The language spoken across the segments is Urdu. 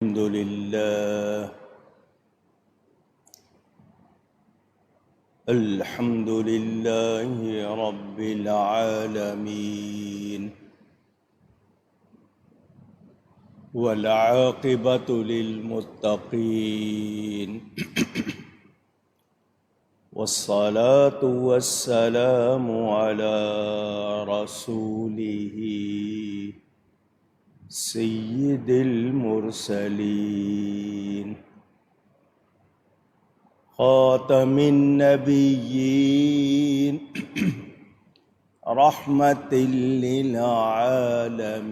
الحمد لله الحمد لله رب العالمين والعاقبة للمتقين والصلاة والسلام على رسوله سيد المرسلين خاتم النبيين رحمة للعالمين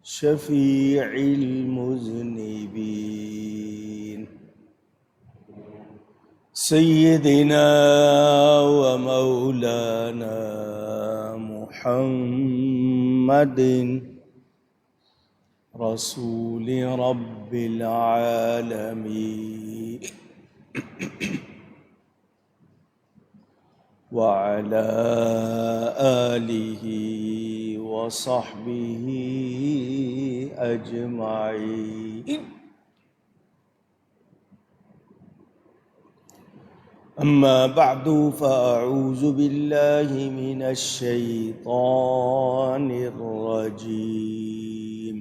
شفيع المذنبين سيدنا ومولانا محمد رسول رب العالمين وعلى آله وصحبه أجمعين أما بعد فأعوذ بالله من الشيطان الرجيم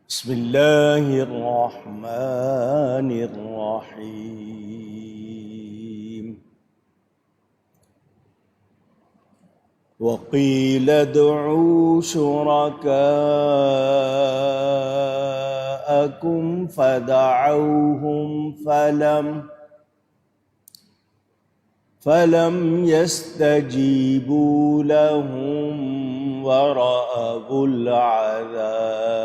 بسم الله الرحمن الرحيم وقيل ادعوا شركاءكم فدعوهم فلم يستجيبوا لهم ورأوا العذاب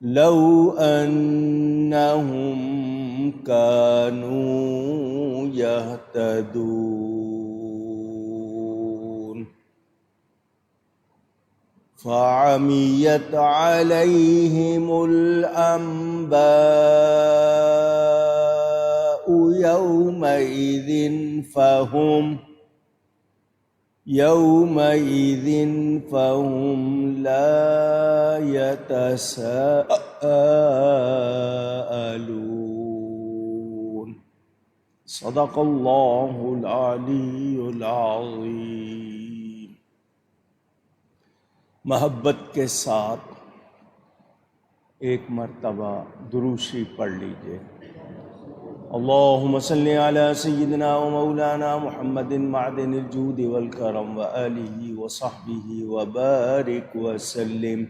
لو أنهم كانوا يهتدون فعميت عليهم الأنباء يومئذ فهم لا يتساءلون صدق اللہ العلی العظیم۔ محبت کے ساتھ ایک مرتبہ درود شریف پڑھ لیجئے۔ اللہم صلی علی سیدنا و مولانا محمد معدن الجود والکرم وآلہ وصحبہ وبارک وسلم۔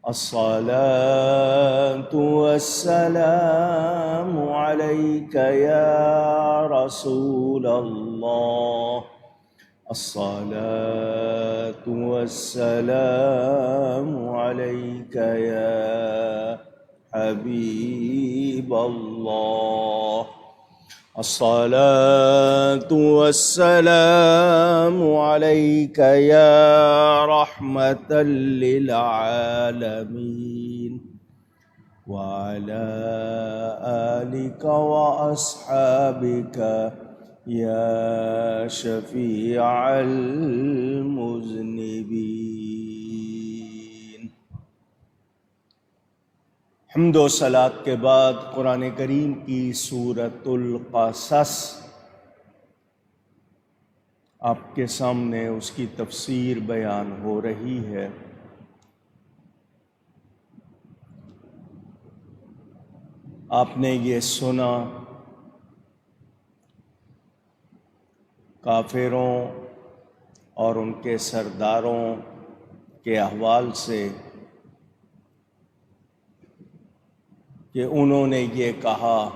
الصلاة والسلام علیک یا رسول اللہ، الصلاة والسلام علیک یا حبیب اللہ، الصلاة والسلام علیک یا رحمة للعالمین وعلى آلک وأصحابک یا شفیع المذنبین۔ حمد و صلات کے بعد قرآن کریم کی سورۃ القصص آپ کے سامنے اس کی تفسیر بیان ہو رہی ہے۔ آپ نے یہ سنا کافروں اور ان کے سرداروں کے احوال سے کہ انہوں نے یہ کہا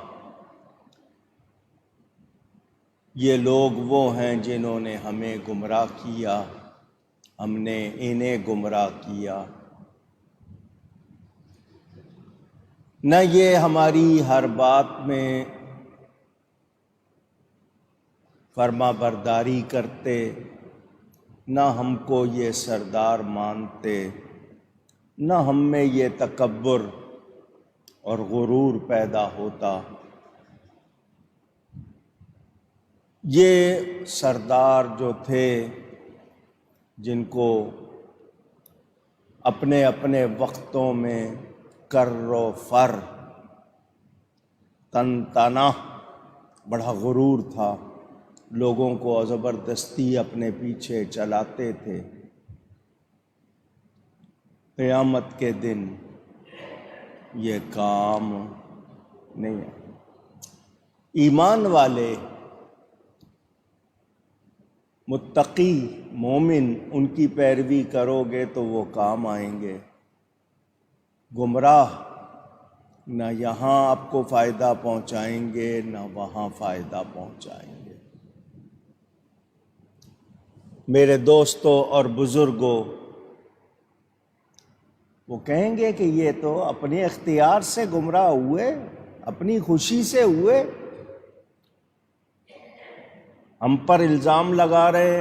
یہ لوگ وہ ہیں جنہوں نے ہمیں گمراہ کیا، ہم نے انہیں گمراہ کیا، نہ یہ ہماری ہر بات میں فرما برداری کرتے، نہ ہم کو یہ سردار مانتے، نہ ہم میں یہ تکبر اور غرور پیدا ہوتا۔ یہ سردار جو تھے جن کو اپنے اپنے وقتوں میں کر و فر تن تنا بڑا غرور تھا، لوگوں کو زبردستی اپنے پیچھے چلاتے تھے، قیامت کے دن یہ کام نہیں ہے۔ ایمان والے، متقی مومن، ان کی پیروی کرو گے تو وہ کام آئیں گے۔ گمراہ نہ یہاں آپ کو فائدہ پہنچائیں گے نہ وہاں فائدہ پہنچائیں گے۔ میرے دوستوں اور بزرگوں، وہ کہیں گے کہ یہ تو اپنے اختیار سے گمراہ ہوئے، اپنی خوشی سے ہوئے، ہم پر الزام لگا رہے،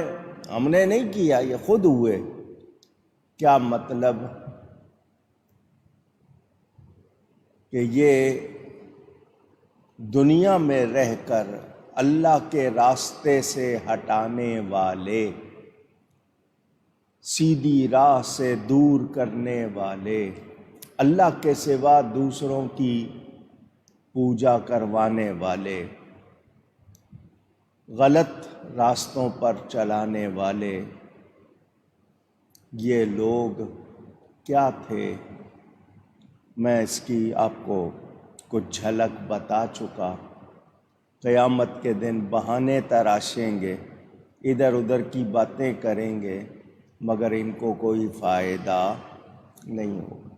ہم نے نہیں کیا، یہ خود ہوئے۔ کیا مطلب کہ یہ دنیا میں رہ کر اللہ کے راستے سے ہٹانے والے، سیدھی راہ سے دور کرنے والے، اللہ کے سوا دوسروں کی پوجا کروانے والے، غلط راستوں پر چلانے والے، یہ لوگ کیا تھے؟ میں اس کی آپ کو کچھ جھلک بتا چکا۔ قیامت کے دن بہانے تراشیں گے، ادھر ادھر کی باتیں کریں گے، مگر ان کو کوئی فائدہ نہیں ہوگا۔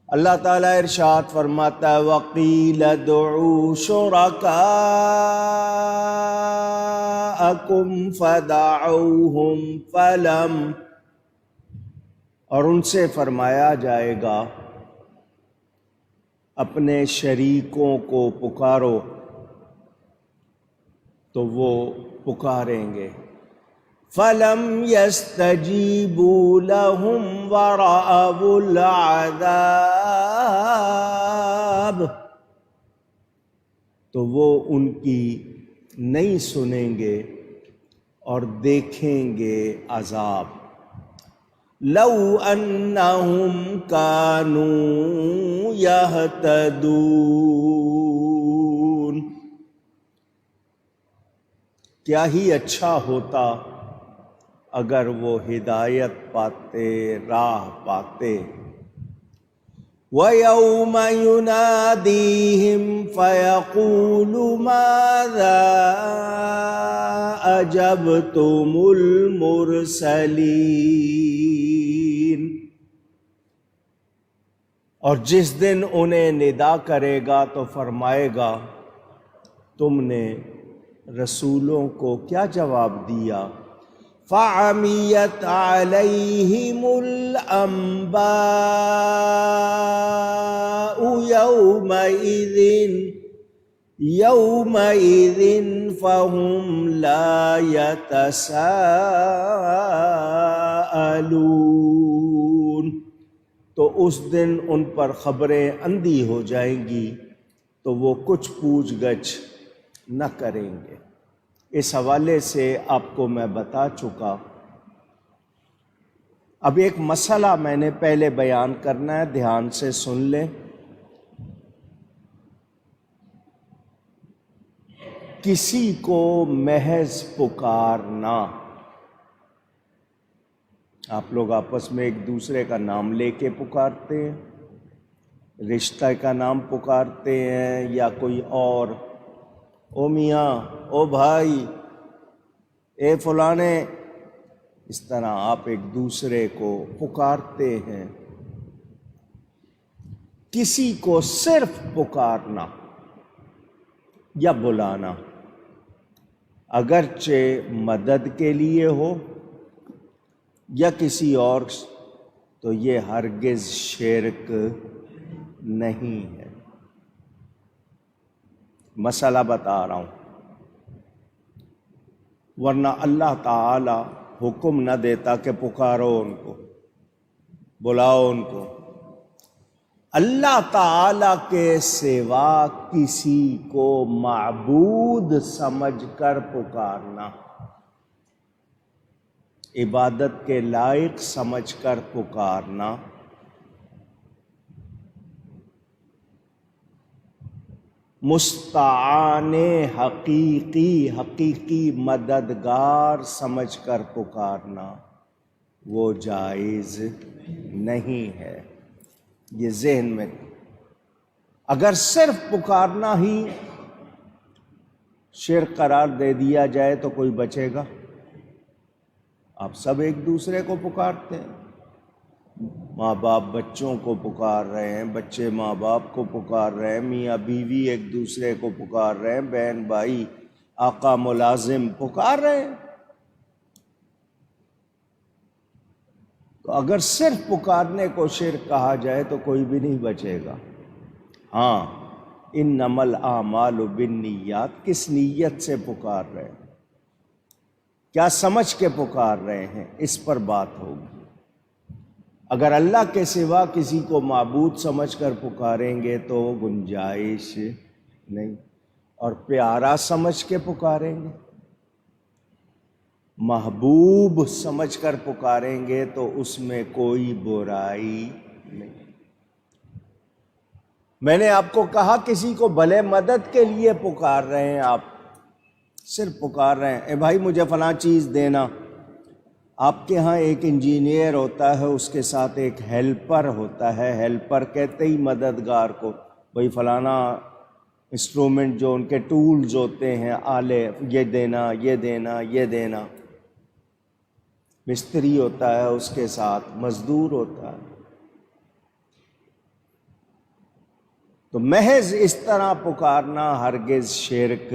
اللہ تعالیٰ ارشاد فرماتا ہے وَقِيلَ ادْعُوا شُرَكَاءَكُمْ فَدَعَوْهُمْ فَلَمْ، اور ان سے فرمایا جائے گا اپنے شریکوں کو پکارو، تو وہ پکاریں گے۔ فَلَمْ يَسْتَجِيبُوا لَهُمْ وَرَأَوُا الْعَذَابَ، تو وہ ان کی نہیں سنیں گے اور دیکھیں گے عذاب۔ لَوْ أَنَّهُمْ كَانُوا يَهْتَدُونَ، کیا ہی اچھا ہوتا اگر وہ ہدایت پاتے، راہ پاتے۔ وَيَوْمَ يُنَادِيهِمْ فَيَقُولُ مَاذَا أَجَبْتُمُ الْمُرْسَلِينَ، اور جس دن انہیں ندا کرے گا تو فرمائے گا تم نے رسولوں کو کیا جواب دیا؟ فَعَمِيَتْ عَلَيْهِمُ الْأَنبَاءُ يَوْمَئِذٍ فَهُمْ لَا يَتَسَاءَلُونَ، تو اس دن ان پر خبریں اندھی ہو جائیں گی تو وہ کچھ پوچھ گچھ نہ کریں گے۔ اس حوالے سے آپ کو میں بتا چکا۔ اب ایک مسئلہ میں نے پہلے بیان کرنا ہے، دھیان سے سن لیں۔ کسی کو محض پکارنا، آپ لوگ آپس میں ایک دوسرے کا نام لے کے پکارتے ہیں، رشتہ کا نام پکارتے ہیں یا کوئی اور، او میاں، او بھائی، اے فلانے، اس طرح آپ ایک دوسرے کو پکارتے ہیں۔ کسی کو صرف پکارنا یا بلانا، اگرچہ مدد کے لیے ہو یا کسی اور، تو یہ ہرگز شرک نہیں ہے۔ مسئلہ بتا رہا ہوں، ورنہ اللہ تعالی حکم نہ دیتا کہ پکارو ان کو، بلاؤ ان کو۔ اللہ تعالی کے سوا کسی کو معبود سمجھ کر پکارنا، عبادت کے لائق سمجھ کر پکارنا، مستعان حقیقی، حقیقی مددگار سمجھ کر پکارنا، وہ جائز نہیں ہے۔ یہ ذہن میں، اگر صرف پکارنا ہی شرک قرار دے دیا جائے تو کوئی بچے گا؟ آپ سب ایک دوسرے کو پکارتے ہیں، ماں باپ بچوں کو پکار رہے ہیں، بچے ماں باپ کو پکار رہے ہیں، میاں بیوی ایک دوسرے کو پکار رہے ہیں، بہن بھائی، آقا ملازم پکار رہے ہیں۔ تو اگر صرف پکارنے کو شرک کہا جائے تو کوئی بھی نہیں بچے گا۔ ہاں، انما الاعمال بالنیات، کس نیت سے پکار رہے ہیں، کیا سمجھ کے پکار رہے ہیں، اس پر بات ہوگی۔ اگر اللہ کے سوا کسی کو معبود سمجھ کر پکاریں گے تو گنجائش نہیں، اور پیارا سمجھ کے پکاریں گے، محبوب سمجھ کر پکاریں گے تو اس میں کوئی برائی نہیں۔ میں نے آپ کو کہا کسی کو بھلے مدد کے لیے پکار رہے ہیں، آپ صرف پکار رہے ہیں، اے بھائی مجھے فلاں چیز دینا۔ آپ کے ہاں ایک انجینئر ہوتا ہے، اس کے ساتھ ایک ہیلپر ہوتا ہے، ہیلپر کہتے ہی مددگار کو، بھائی فلانا انسٹرومنٹ جو ان کے ٹولز ہوتے ہیں، آلے، یہ دینا، یہ دینا، یہ دینا۔ مستری ہوتا ہے، اس کے ساتھ مزدور ہوتا ہے۔ تو محض اس طرح پکارنا ہرگز شرک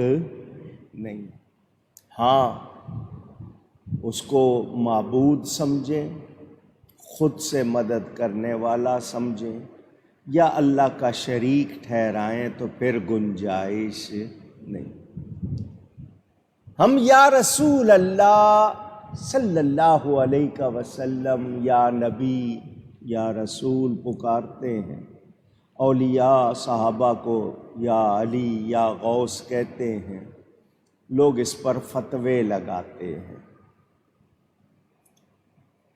نہیں۔ ہاں، اس کو معبود سمجھیں، خود سے مدد کرنے والا سمجھیں، یا اللہ کا شریک ٹھہرائیں تو پھر گنجائش نہیں۔ ہم یا رسول اللہ صلی اللہ علیہ وسلم، یا نبی، یا رسول پکارتے ہیں، اولیاء صحابہ کو یا علی یا غوث کہتے ہیں، لوگ اس پر فتوے لگاتے ہیں۔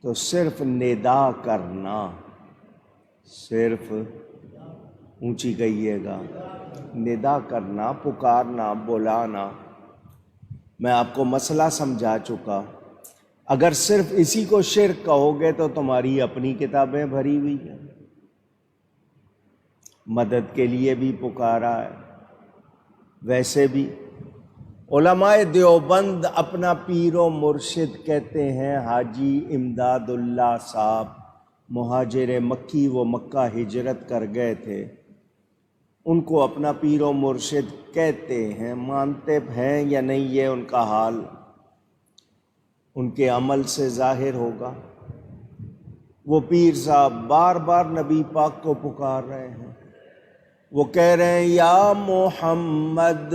تو صرف ندا کرنا، صرف اونچی کہیے گا، ندا کرنا، پکارنا، بلانا، میں آپ کو مسئلہ سمجھا چکا۔ اگر صرف اسی کو شرک کہو گے تو تمہاری اپنی کتابیں بھری ہوئی ہیں، مدد کے لیے بھی پکارا ہے، ویسے بھی علماء دیوبند اپنا پیر و مرشد کہتے ہیں حاجی امداد اللہ صاحب، مہاجر مکی، وہ مکہ ہجرت کر گئے تھے، ان کو اپنا پیر و مرشد کہتے ہیں۔ مانتے ہیں یا نہیں یہ ان کا حال ان کے عمل سے ظاہر ہوگا۔ وہ پیر صاحب بار بار نبی پاک کو پکار رہے ہیں، وہ کہہ رہے ہیں یا محمد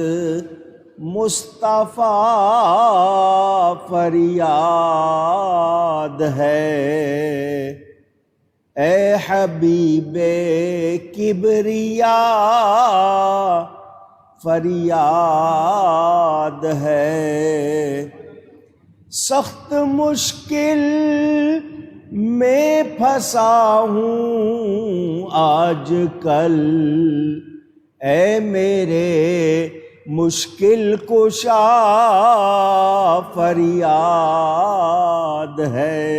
مصطفیٰ فریاد ہے، اے حبیب کبریا فریاد ہے، سخت مشکل میں پھنسا ہوں آج کل، اے میرے مشکل کشا فریاد ہے۔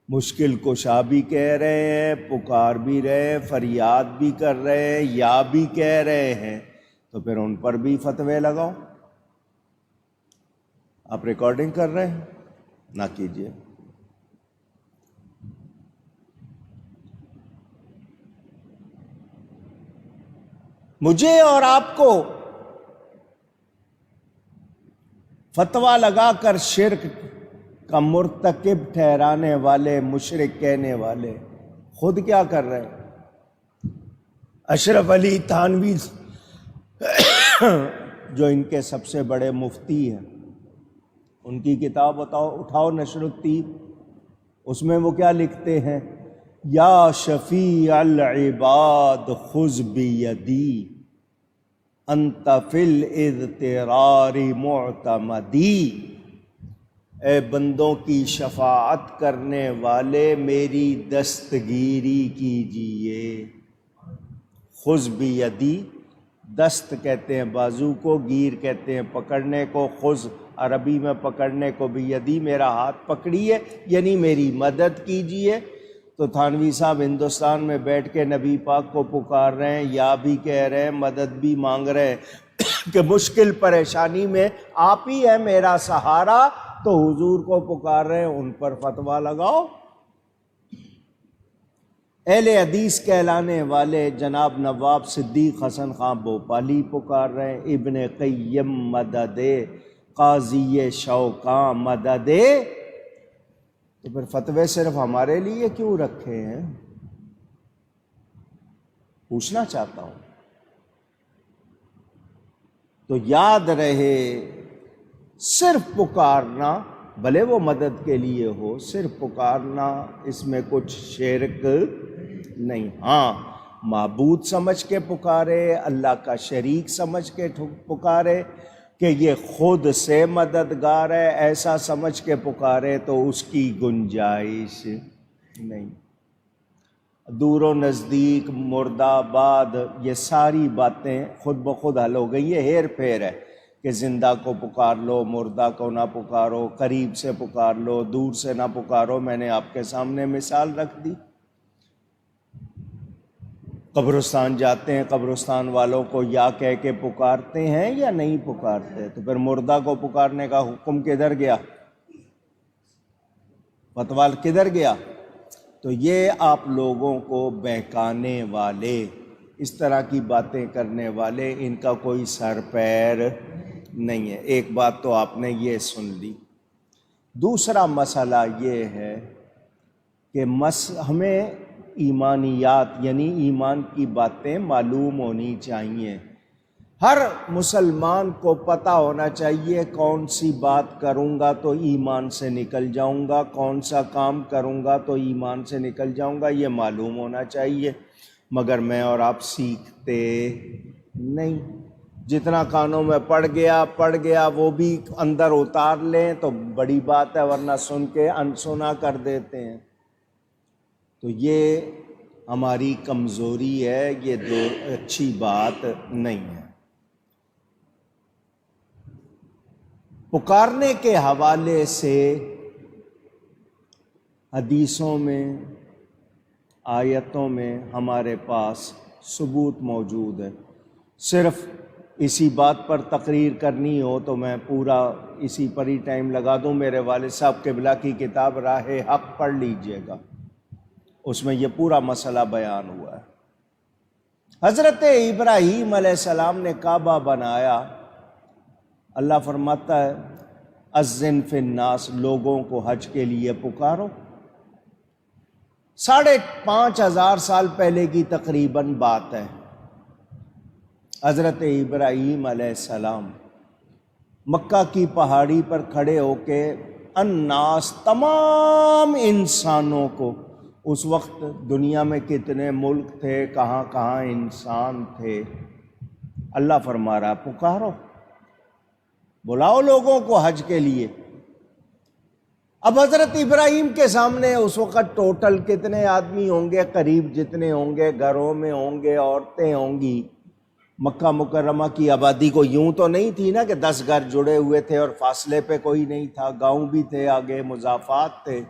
مشکل کشا بھی کہہ رہے ہیں، پکار بھی رہے ہیں، فریاد بھی کر رہے ہیں، یا بھی کہہ رہے ہیں، تو پھر ان پر بھی فتوے لگاؤ۔ آپ ریکارڈنگ کر رہے ہیں؟ نہ کیجیے۔ مجھے اور آپ کو فتویٰ لگا کر شرک کا مرتکب ٹھہرانے والے، مشرک کہنے والے خود کیا کر رہے ہیں؟ اشرف علی تھانوی جو ان کے سب سے بڑے مفتی ہیں، ان کی کتاب اٹھاؤ نشر الطیب، اس میں وہ کیا لکھتے ہیں؟ یا شفیع العباد خذ بیدی انت فی الاضطرار معتمدی، اے بندوں کی شفاعت کرنے والے میری دستگیری کیجیے۔ خذ بیدی، دست کہتے ہیں بازو کو، گیر کہتے ہیں پکڑنے کو، خذ عربی میں پکڑنے کو، بیدی میرا ہاتھ پکڑیے یعنی میری مدد کیجیے۔ تو تھانوی صاحب ہندوستان میں بیٹھ کے نبی پاک کو پکار رہے ہیں، یا بھی کہہ رہے ہیں، مدد بھی مانگ رہے ہیں کہ مشکل پریشانی میں آپ ہی ہے میرا سہارا، تو حضور کو پکار رہے ہیں، ان پر فتویٰ لگاؤ۔ اہل حدیث کہلانے والے جناب نواب صدیق حسن خان بھوپالی پکار رہے ہیں، ابن قیم مدد، قاضی شوکاں مدد۔ تو پھر فتوے صرف ہمارے لیے کیوں رکھے ہیں؟ پوچھنا چاہتا ہوں۔ تو یاد رہے، صرف پکارنا، بھلے وہ مدد کے لیے ہو، صرف پکارنا اس میں کچھ شرک نہیں۔ ہاں، معبود سمجھ کے پکارے، اللہ کا شریک سمجھ کے پکارے کہ یہ خود سے مددگار ہے، ایسا سمجھ کے پکارے تو اس کی گنجائش نہیں۔ دور و نزدیک، مرد آباد، یہ ساری باتیں خود بخود حل ہو گئی۔ یہ ہیر پھیر ہے کہ زندہ کو پکار لو، مردہ کو نہ پکارو، قریب سے پکار لو، دور سے نہ پکارو۔ میں نے آپ کے سامنے مثال رکھ دی۔ قبرستان جاتے ہیں، قبرستان والوں کو یا کہہ کے پکارتے ہیں یا نہیں پکارتے؟ تو پھر مردہ کو پکارنے کا حکم کدھر گیا؟ فتویٰ کدھر گیا؟ تو یہ آپ لوگوں کو بہکانے والے، اس طرح کی باتیں کرنے والے، ان کا کوئی سر پیر نہیں ہے۔ ایک بات تو آپ نے یہ سن لی۔ دوسرا مسئلہ یہ ہے کہ ہمیں ایمانیات یعنی ایمان کی باتیں معلوم ہونی چاہیے۔ ہر مسلمان کو پتہ ہونا چاہیے کون سی بات کروں گا تو ایمان سے نکل جاؤں گا، کون سا کام کروں گا تو ایمان سے نکل جاؤں گا، یہ معلوم ہونا چاہیے۔ مگر میں اور آپ سیکھتے نہیں۔ جتنا کانوں میں پڑ گیا وہ بھی اندر اتار لیں تو بڑی بات ہے، ورنہ سن کے انسنا کر دیتے ہیں۔ تو یہ ہماری کمزوری ہے، یہ اچھی بات نہیں ہے۔ پکارنے کے حوالے سے حدیثوں میں، آیتوں میں ہمارے پاس ثبوت موجود ہے۔ صرف اسی بات پر تقریر کرنی ہو تو میں پورا اسی پر ہی ٹائم لگا دوں۔ میرے والد صاحب قبلہ کی کتاب راہ حق پڑھ لیجئے گا، اس میں یہ پورا مسئلہ بیان ہوا ہے۔ حضرت ابراہیم علیہ السلام نے کعبہ بنایا، اللہ فرماتا ہے اذن فی الناس، لوگوں کو حج کے لیے پکارو۔ 5,500 سال پہلے کی تقریباً بات ہے۔ حضرت ابراہیم علیہ السلام مکہ کی پہاڑی پر کھڑے ہو کے الناس، تمام انسانوں کو، اس وقت دنیا میں کتنے ملک تھے، کہاں کہاں انسان تھے، اللہ فرما رہا پکارو، بلاؤ لوگوں کو حج کے لیے۔ اب حضرت ابراہیم کے سامنے اس وقت ٹوٹل کتنے آدمی ہوں گے؟ قریب جتنے ہوں گے، گھروں میں ہوں گے، عورتیں ہوں گی۔ مکہ مکرمہ کی آبادی کو یوں تو نہیں تھی نا کہ 10 گھر جڑے ہوئے تھے اور فاصلے پہ کوئی نہیں تھا، گاؤں بھی تھے، آگے مضافات تھے،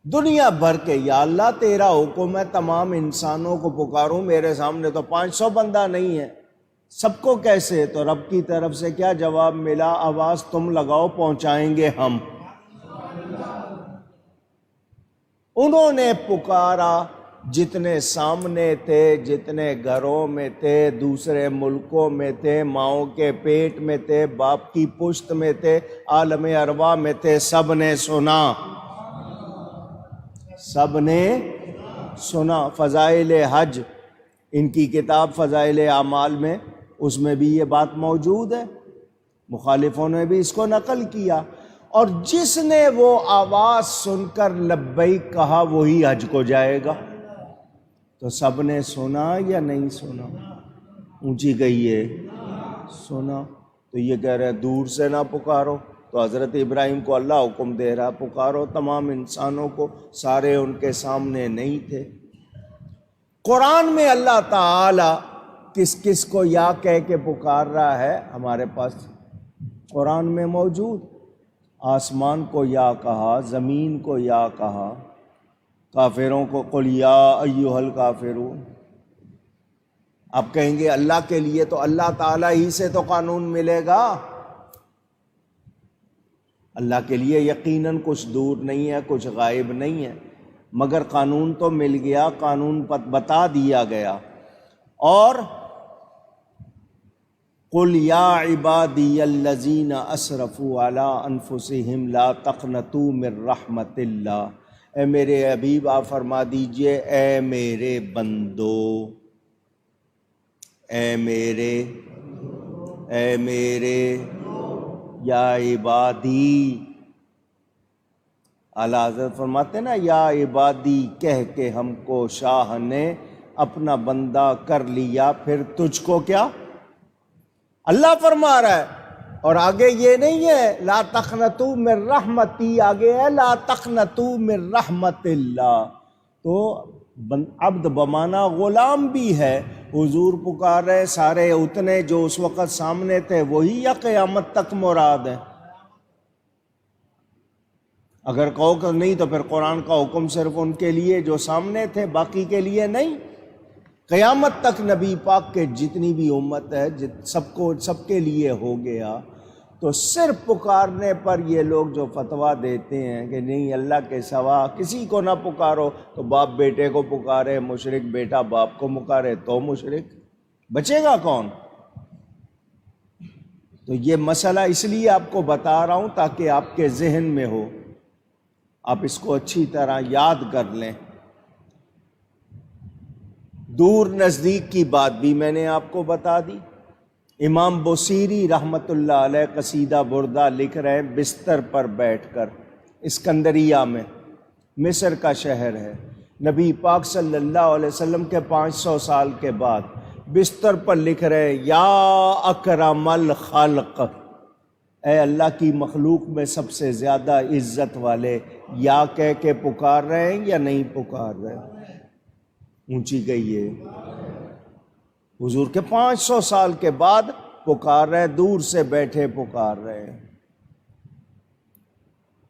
دنیا بھر کے۔ یا اللہ تیرا حکم ہے تمام انسانوں کو پکاروں، میرے سامنے تو 500 بندہ نہیں ہے، سب کو کیسے؟ تو رب کی طرف سے کیا جواب ملا؟ آواز تم لگاؤ، پہنچائیں گے ہم۔ انہوں نے پکارا، جتنے سامنے تھے، جتنے گھروں میں تھے، دوسرے ملکوں میں تھے، ماؤں کے پیٹ میں تھے، باپ کی پشت میں تھے، عالم ارواح میں تھے، سب نے سنا، سب نے سنا۔ فضائل حج، ان کی کتاب فضائل اعمال میں، اس میں بھی یہ بات موجود ہے، مخالفوں نے بھی اس کو نقل کیا۔ اور جس نے وہ آواز سن کر لبیک کہا وہی حج کو جائے گا۔ تو سب نے سنا یا نہیں سنا؟ اونچی گئی ہے، سنا۔ تو یہ کہہ رہے دور سے نہ پکارو، تو حضرت ابراہیم کو اللہ حکم دے رہا پکارو تمام انسانوں کو، سارے ان کے سامنے نہیں تھے۔ قرآن میں اللہ تعالی کس کس کو یا کہہ کے پکار رہا ہے ہمارے پاس قرآن میں موجود۔ آسمان کو یا کہا، زمین کو یا کہا، کافروں کو قل یا ایھا الکافرون۔ آپ کہیں گے اللہ کے لیے تو اللہ تعالیٰ ہی سے تو قانون ملے گا، اللہ کے لیے یقیناً کچھ دور نہیں ہے، کچھ غائب نہیں ہے، مگر قانون تو مل گیا، قانون بتا دیا گیا۔ اور قل یا عبادی الذین اسرفوا علی انفسہم لا تقنطوا من رحمت اللہ، اے میرے حبیب آپ فرما دیجئے اے میرے بندو، اے میرے یا عبادی۔ اعلیٰ حضرت فرماتے ہیں نا یا عبادی کہہ کے ہم کو شاہ نے اپنا بندہ کر لیا، پھر تجھ کو کیا؟ اللہ فرما رہا ہے، اور آگے یہ نہیں ہے لا تقنطوا من رحمتی، آگے ہے لا تقنطوا من رحمت اللہ۔ تو عبد بمانا غلام بھی ہے، حضور پکار رہے، سارے اتنے جو اس وقت سامنے تھے وہی یا قیامت تک مراد ہے؟ اگر کہو کہ نہیں تو پھر قرآن کا حکم صرف ان کے لیے جو سامنے تھے، باقی کے لیے نہیں۔ قیامت تک نبی پاک کے جتنی بھی امت ہے سب کے لیے ہو گیا۔ تو صرف پکارنے پر یہ لوگ جو فتویٰ دیتے ہیں کہ نہیں اللہ کے سوا کسی کو نہ پکارو، تو باپ بیٹے کو پکارے مشرک، بیٹا باپ کو پکارے تو مشرک، بچے گا کون؟ تو یہ مسئلہ اس لیے آپ کو بتا رہا ہوں تاکہ آپ کے ذہن میں ہو، آپ اس کو اچھی طرح یاد کر لیں۔ دور نزدیک کی بات بھی میں نے آپ کو بتا دی۔ امام بوصیری رحمۃ اللہ علیہ قصیدہ بردہ لکھ رہے ہیں بستر پر بیٹھ کر، اسکندریہ میں، مصر کا شہر ہے، نبی پاک صلی اللہ علیہ وسلم کے 500 سال کے بعد بستر پر لکھ رہے ہیں یا اکرم الخلق، اے اللہ کی مخلوق میں سب سے زیادہ عزت والے، یا کہہ کے پکار رہے ہیں یا نہیں پکار رہے؟ اونچی گئی ہے، حضور کے 500 سال کے بعد پکار رہے، دور سے بیٹھے پکار رہے ہیں۔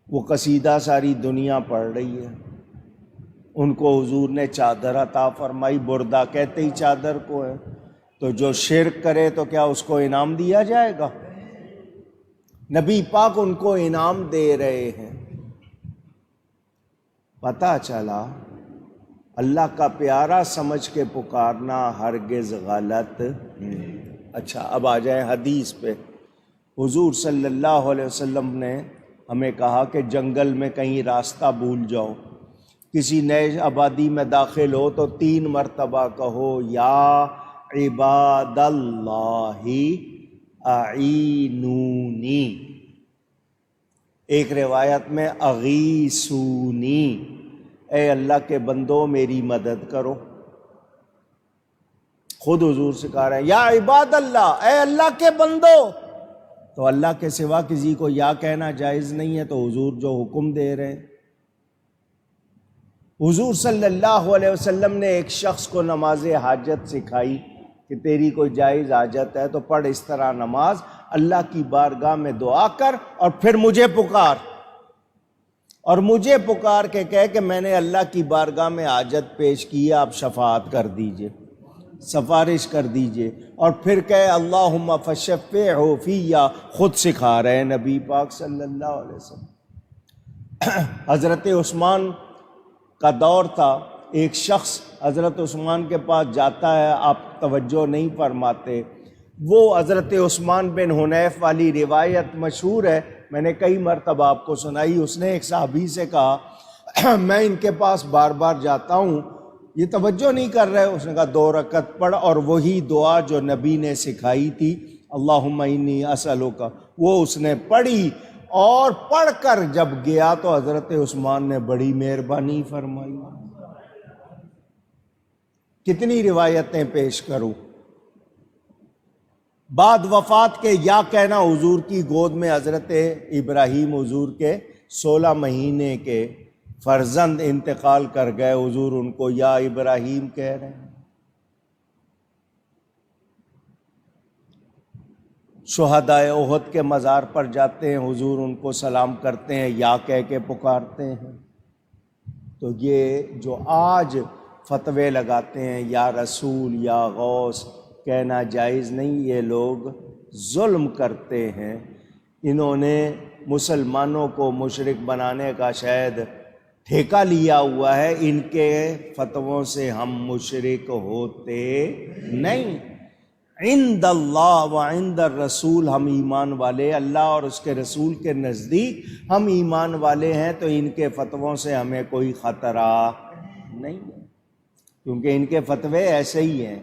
وہ قصیدہ ساری دنیا پڑھ رہی ہے، ان کو حضور نے چادر عطا فرمائی، بردہ کہتے ہی چادر کو ہے، تو جو شرک کرے تو کیا اس کو انعام دیا جائے گا؟ نبی پاک ان کو انعام دے رہے ہیں۔ پتہ چلا اللہ کا پیارا سمجھ کے پکارنا ہرگز غلط نہیں۔ اچھا اب آ جائیں حدیث پہ۔ حضور صلی اللہ علیہ وسلم نے ہمیں کہا کہ جنگل میں کہیں راستہ بھول جاؤ، کسی نئے آبادی میں داخل ہو تو 3 مرتبہ کہو یا عباد اللہ اعینونی، ایک روایت میں اغیثونی، اے اللہ کے بندو میری مدد کرو۔ خود حضور سکھا رہے ہیں یا عباد اللہ، اے اللہ کے بندو، تو اللہ کے سوا کسی کو یا کہنا جائز نہیں ہے، تو حضور جو حکم دے رہے ہیں۔ حضور صلی اللہ علیہ وسلم نے ایک شخص کو نماز حاجت سکھائی کہ تیری کوئی جائز حاجت ہے تو پڑھ اس طرح نماز، اللہ کی بارگاہ میں دعا کر اور پھر مجھے پکار، اور مجھے پکار کے کہہ کہ میں نے اللہ کی بارگاہ میں حاجت پیش کی ہے، آپ شفاعت کر دیجئے، سفارش کر دیجئے، اور پھر کہے اللہم فشفعہ فیہ، خود سکھا رہے ہیں نبی پاک صلی اللہ علیہ وسلم۔ حضرت عثمان کا دور تھا، ایک شخص حضرت عثمان کے پاس جاتا ہے، آپ توجہ نہیں فرماتے، وہ حضرت عثمان بن حنیف والی روایت مشہور ہے، میں نے کئی مرتبہ آپ کو سنائی۔ اس نے ایک صحابی سے کہا میں ان کے پاس بار بار جاتا ہوں، یہ توجہ نہیں کر رہے۔ اس نے کہا 2 رکعت پڑھ، اور وہی دعا جو نبی نے سکھائی تھی اللہم انی اسألک، وہ اس نے پڑھی، اور پڑھ کر جب گیا تو حضرت عثمان نے بڑی مہربانی فرمائی۔ کتنی روایتیں پیش کروں؟ بعد وفات کے یا کہنا حضور کی گود میں حضرت ابراہیم حضور کے 16 مہینے کے فرزند انتقال کر گئے، حضور ان کو یا ابراہیم کہہ رہے ہیں۔ شہدائے احد کے مزار پر جاتے ہیں، حضور ان کو سلام کرتے ہیں، یا کہہ کے پکارتے ہیں۔ تو یہ جو آج فتوے لگاتے ہیں یا رسول یا غوث کہنا جائز نہیں، یہ لوگ ظلم کرتے ہیں۔ انہوں نے مسلمانوں کو مشرک بنانے کا شاید ٹھیکہ لیا ہوا ہے، ان کے فتووں سے ہم مشرک ہوتے نہیں۔ عند اللہ و عند الرسول ہم ایمان والے، اللہ اور اس کے رسول کے نزدیک ہم ایمان والے ہیں، تو ان کے فتووں سے ہمیں کوئی خطرہ نہیں ہے، کیونکہ ان کے فتوے ایسے ہی ہیں۔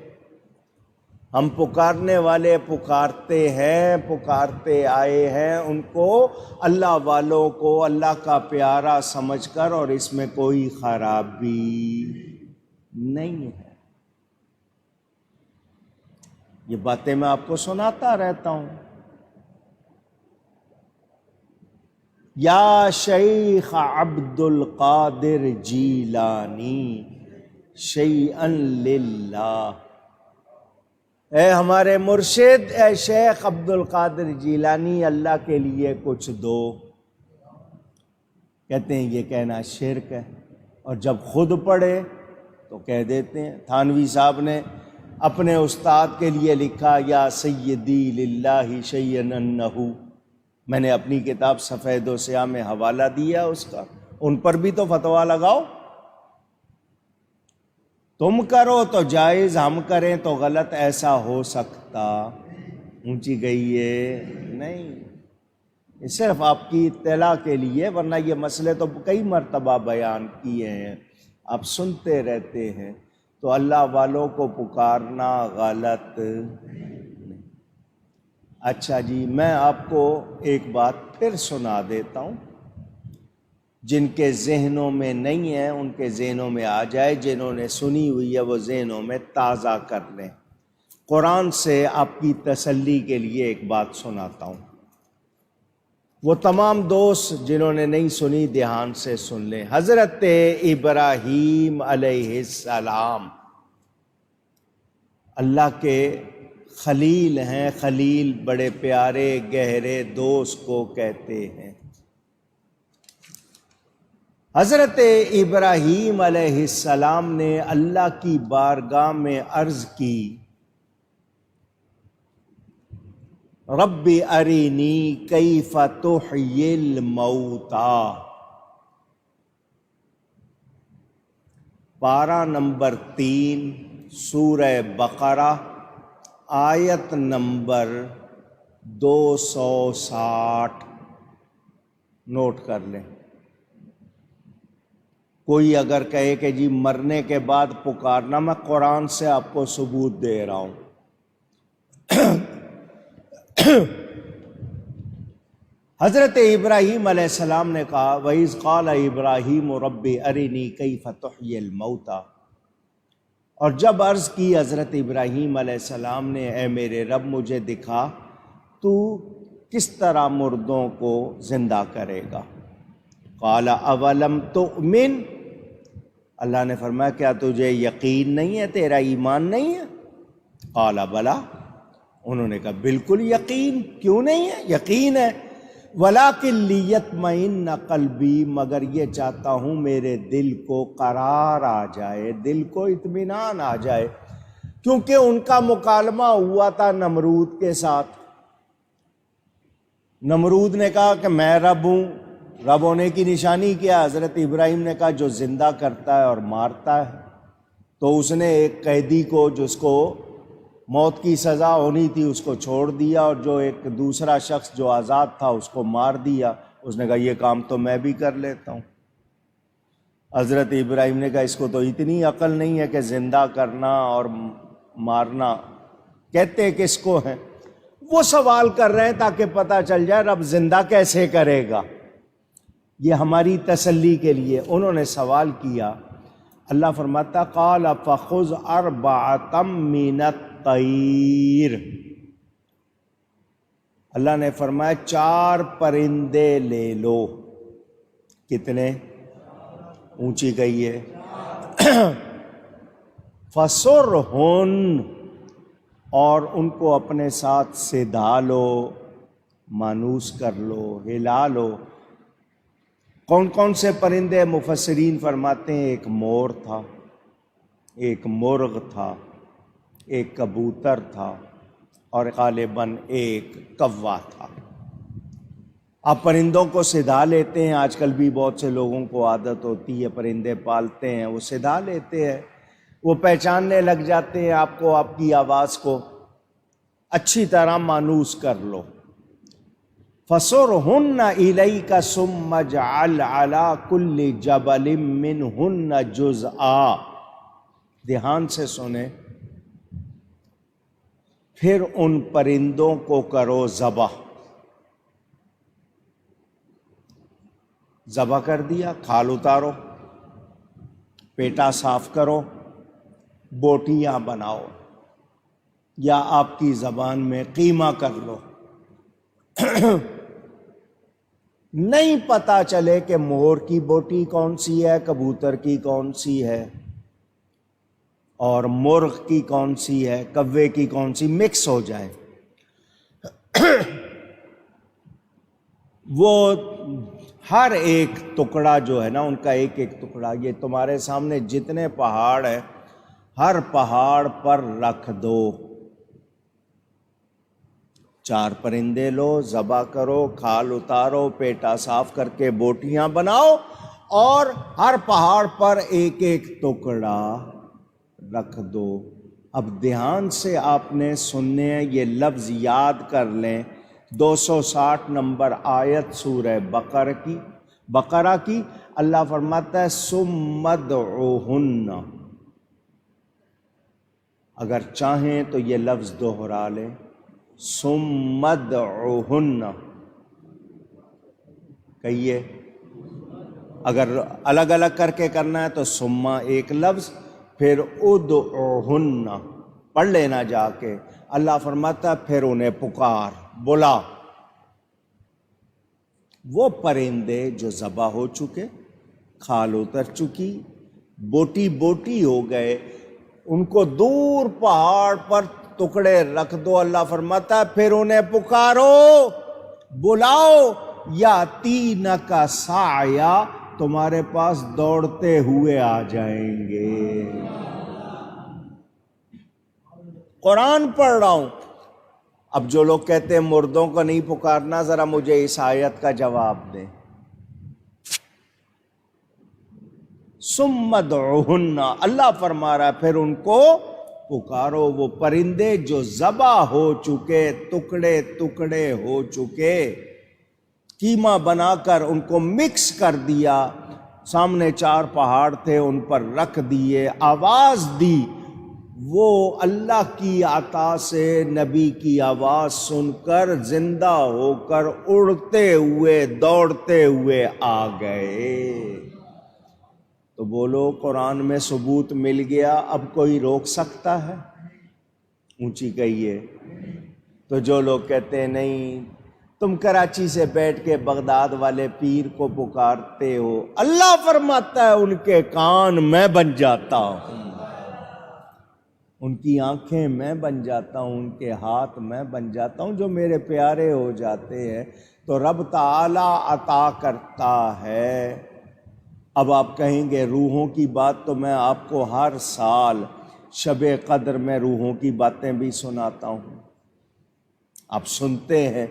ہم پکارنے والے پکارتے ہیں، پکارتے آئے ہیں، ان کو اللہ والوں کو اللہ کا پیارا سمجھ کر، اور اس میں کوئی خرابی نہیں ہے۔ یہ باتیں میں آپ کو سناتا رہتا ہوں۔ یا شیخ عبد القادر جیلانی شیئا للہ، اے ہمارے مرشد، اے شیخ عبد القادر جیلانی، اللہ کے لیے کچھ دو۔ کہتے ہیں یہ کہنا شرک ہے، اور جب خود پڑھے تو کہہ دیتے ہیں۔ تھانوی صاحب نے اپنے استاد کے لیے لکھا، یا سیدی للہ شیئا انہ، میں نے اپنی کتاب سفید و سیاہ میں حوالہ دیا اس کا، ان پر بھی تو فتویٰ لگاؤ۔ تم کرو تو جائز، ہم کریں تو غلط، ایسا ہو سکتا؟ اونچی گئی ہے نہیں، یہ صرف آپ کی اطلاع کے لیے، ورنہ یہ مسئلے تو کئی مرتبہ بیان کیے ہیں، آپ سنتے رہتے ہیں۔ تو اللہ والوں کو پکارنا غلط نہیں۔ اچھا جی، میں آپ کو ایک بات پھر سنا دیتا ہوں، جن کے ذہنوں میں نہیں ہے ان کے ذہنوں میں آ جائے، جنہوں نے سنی ہوئی ہے وہ ذہنوں میں تازہ کر لیں۔ قرآن سے آپ کی تسلی کے لیے ایک بات سناتا ہوں، وہ تمام دوست جنہوں نے نہیں سنی دھیان سے سن لیں۔ حضرت ابراہیم علیہ السلام اللہ کے خلیل ہیں، خلیل بڑے پیارے گہرے دوست کو کہتے ہیں۔ حضرت ابراہیم علیہ السلام نے اللہ کی بارگاہ میں عرض کی، رب ارینی کیف تحیی الموتی، پارہ نمبر 3 سورہ بقرہ، آیت نمبر 260، نوٹ کر لیں۔ کوئی اگر کہے کہ جی مرنے کے بعد پکارنا، میں قرآن سے آپ کو ثبوت دے رہا ہوں۔ حضرت ابراہیم علیہ السلام نے کہا، وَإِذْ قَالَ إِبْرَاهِيمُ رَبِّ أَرِنِي كَيْفَ تُحْيِي الْمَوْتَى، اور جب عرض کی حضرت ابراہیم علیہ السلام نے، اے میرے رب مجھے دکھا تو کس طرح مردوں کو زندہ کرے گا۔ قَالَ أَوَلَمْ تُؤْمِنْ، اللہ نے فرمایا کیا تجھے یقین نہیں ہے، تیرا ایمان نہیں ہے؟ قَالَ بَلَىٰ، انہوں نے کہا بالکل یقین، کیوں نہیں ہے، یقین ہے۔ وَلَٰكِن لِيَطْمَئِنَّ قَلْبِي، مگر یہ چاہتا ہوں میرے دل کو قرار آ جائے، دل کو اطمینان آ جائے، کیونکہ ان کا مکالمہ ہوا تھا نمرود کے ساتھ۔ نمرود نے کہا کہ میں رب ہوں، رب ہونے کی نشانی کیا؟ حضرت ابراہیم نے کہا جو زندہ کرتا ہے اور مارتا ہے۔ تو اس نے ایک قیدی کو جس کو موت کی سزا ہونی تھی اس کو چھوڑ دیا، اور جو ایک دوسرا شخص جو آزاد تھا اس کو مار دیا۔ اس نے کہا یہ کام تو میں بھی کر لیتا ہوں۔ حضرت ابراہیم نے کہا اس کو تو اتنی عقل نہیں ہے کہ زندہ کرنا اور مارنا کہتے کس کو ہیں؟ وہ سوال کر رہے ہیں تاکہ پتہ چل جائے رب زندہ کیسے کرے گا۔ یہ ہماری تسلی کے لیے انہوں نے سوال کیا۔ اللہ فرماتا قال فخذ اربعۃ من الطیر، اللہ نے فرمایا 4 پرندے لے لو. کتنے؟ اونچی گئی ہے. فَصُرْهُنْ، اور ان کو اپنے ساتھ سدھا لو، مانوس کر لو، ہلا لو. کون کون سے پرندے؟ مفسرین فرماتے ہیں ایک مور تھا، ایک مرغ تھا، ایک کبوتر تھا، اور غالباً ایک کوا تھا. آپ پرندوں کو سدھا لیتے ہیں. آج کل بھی بہت سے لوگوں کو عادت ہوتی ہے، پرندے پالتے ہیں، وہ سدھا لیتے ہیں، وہ پہچاننے لگ جاتے ہیں آپ کو، آپ کی آواز کو. اچھی طرح مانوس کر لو. فَصُرْهُنَّ إِلَيْكَ ثُمَّ اجْعَلْ عَلَى كُلِّ جَبَلٍ مِّنْهُنَّ جُزْءًا. دھیان سے سنیں. پھر ان پرندوں کو کرو ذبح. ذبح کر دیا، کھال اتارو، پیٹا صاف کرو، بوٹیاں بناؤ، یا آپ کی زبان میں قیمہ کر لو. نہیں پتا چلے کہ مور کی بوٹی کون سی ہے، کبوتر کی کون سی ہے، اور مرغ کی کون سی ہے، کوے کی کون سی، مکس ہو جائے. وہ ہر ایک ٹکڑا جو ہے نا، ان کا ایک ایک ٹکڑا، یہ تمہارے سامنے جتنے پہاڑ ہیں ہر پہاڑ پر رکھ دو. 4 پرندے لو، ذبح کرو، کھال اتارو، پیٹا صاف کر کے بوٹیاں بناؤ، اور ہر پہاڑ پر ایک ایک ٹکڑا رکھ دو. اب دھیان سے آپ نے سننے، یہ لفظ یاد کر لیں. 260 نمبر آیت سورہ بقرہ کی اللہ فرماتا ہے ثُمَّ ادْعُوهُنَّ. اگر چاہیں تو یہ لفظ دوہرا لیں، ثُمَّ ادْعُوهُنَّ کہیے. اگر الگ الگ کر کے کرنا ہے تو ثُمَّ ایک لفظ، پھر ادْعُوهُنَّ پڑھ لینا جا کے. اللہ فرماتا ہے پھر انہیں پکار، بلا. وہ پرندے جو ذبح ہو چکے، کھال اتر چکی، بوٹی بوٹی ہو گئے، ان کو دور پہاڑ پر ٹکڑے رکھ دو. اللہ فرماتا ہے پھر انہیں پکارو، بلاؤ. یاتینک سعیا، تمہارے پاس دوڑتے ہوئے آ جائیں گے. قرآن پڑھ رہا ہوں. اب جو لوگ کہتے ہیں مردوں کو نہیں پکارنا، ذرا مجھے اس آیت کا جواب دیں. ثُمَّ ادْعُوهُنَّ، اللہ فرما رہا ہے پھر ان کو پکارو. وہ پرندے جو ذبح ہو چکے، ٹکڑے ٹکڑے ہو چکے، قیمہ بنا کر ان کو مکس کر دیا. سامنے 4 پہاڑ تھے، ان پر رکھ دیے، آواز دی. وہ اللہ کی عطا سے نبی کی آواز سن کر زندہ ہو کر اڑتے ہوئے دوڑتے ہوئے آ گئے. تو بولو قرآن میں ثبوت مل گیا، اب کوئی روک سکتا ہے؟ اونچی کہیے. تو جو لوگ کہتے ہیں نہیں تم کراچی سے بیٹھ کے بغداد والے پیر کو پکارتے ہو، اللہ فرماتا ہے ان کے کان میں بن جاتا ہوں، ان کی آنکھیں میں بن جاتا ہوں، ان کے ہاتھ میں بن جاتا ہوں. جو میرے پیارے ہو جاتے ہیں تو رب تعالی عطا کرتا ہے. اب آپ کہیں گے روحوں کی بات، تو میں آپ کو ہر سال شب قدر میں روحوں کی باتیں بھی سناتا ہوں. آپ سنتے ہیں.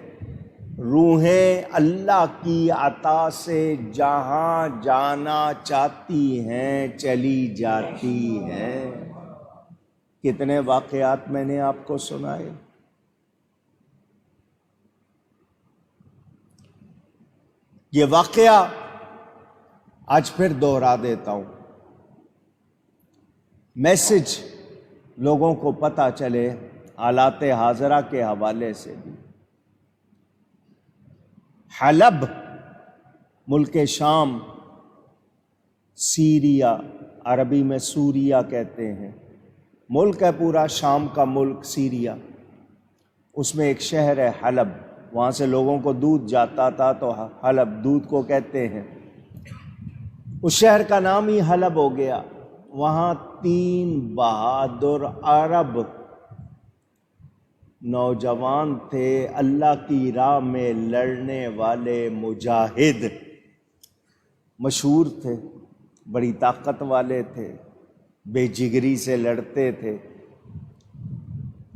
روحیں اللہ کی عطا سے جہاں جانا چاہتی ہیں چلی جاتی ہیں. کتنے واقعات میں نے آپ کو سنائے. یہ واقعہ آج پھر دوہرا دیتا ہوں، میسج لوگوں کو پتہ چلے حالات حاضرہ کے حوالے سے بھی. حلب ملک شام، سیریا، عربی میں سوریہ کہتے ہیں، ملک ہے پورا، شام کا ملک سیریا. اس میں ایک شہر ہے حلب، وہاں سے لوگوں کو دودھ جاتا تھا تو حلب دودھ کو کہتے ہیں، اس شہر کا نام ہی حلب ہو گیا۔ وہاں 3 بہادر عرب نوجوان تھے، اللہ کی راہ میں لڑنے والے مجاہد، مشہور تھے، بڑی طاقت والے تھے، بے جگری سے لڑتے تھے۔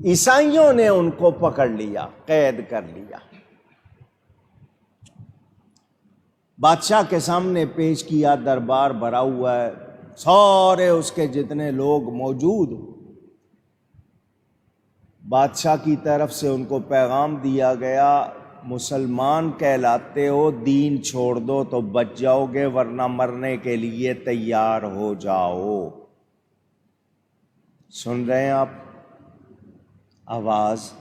عیسائیوں نے ان کو پکڑ لیا، قید کر لیا، بادشاہ کے سامنے پیش کیا، دربار بھرا ہوا ہے، سارے اس کے جتنے لوگ موجود۔ بادشاہ کی طرف سے ان کو پیغام دیا گیا، مسلمان کہلاتے ہو، دین چھوڑ دو تو بچ جاؤ گے، ورنہ مرنے کے لیے تیار ہو جاؤ۔ سن رہے ہیں آپ آواز؟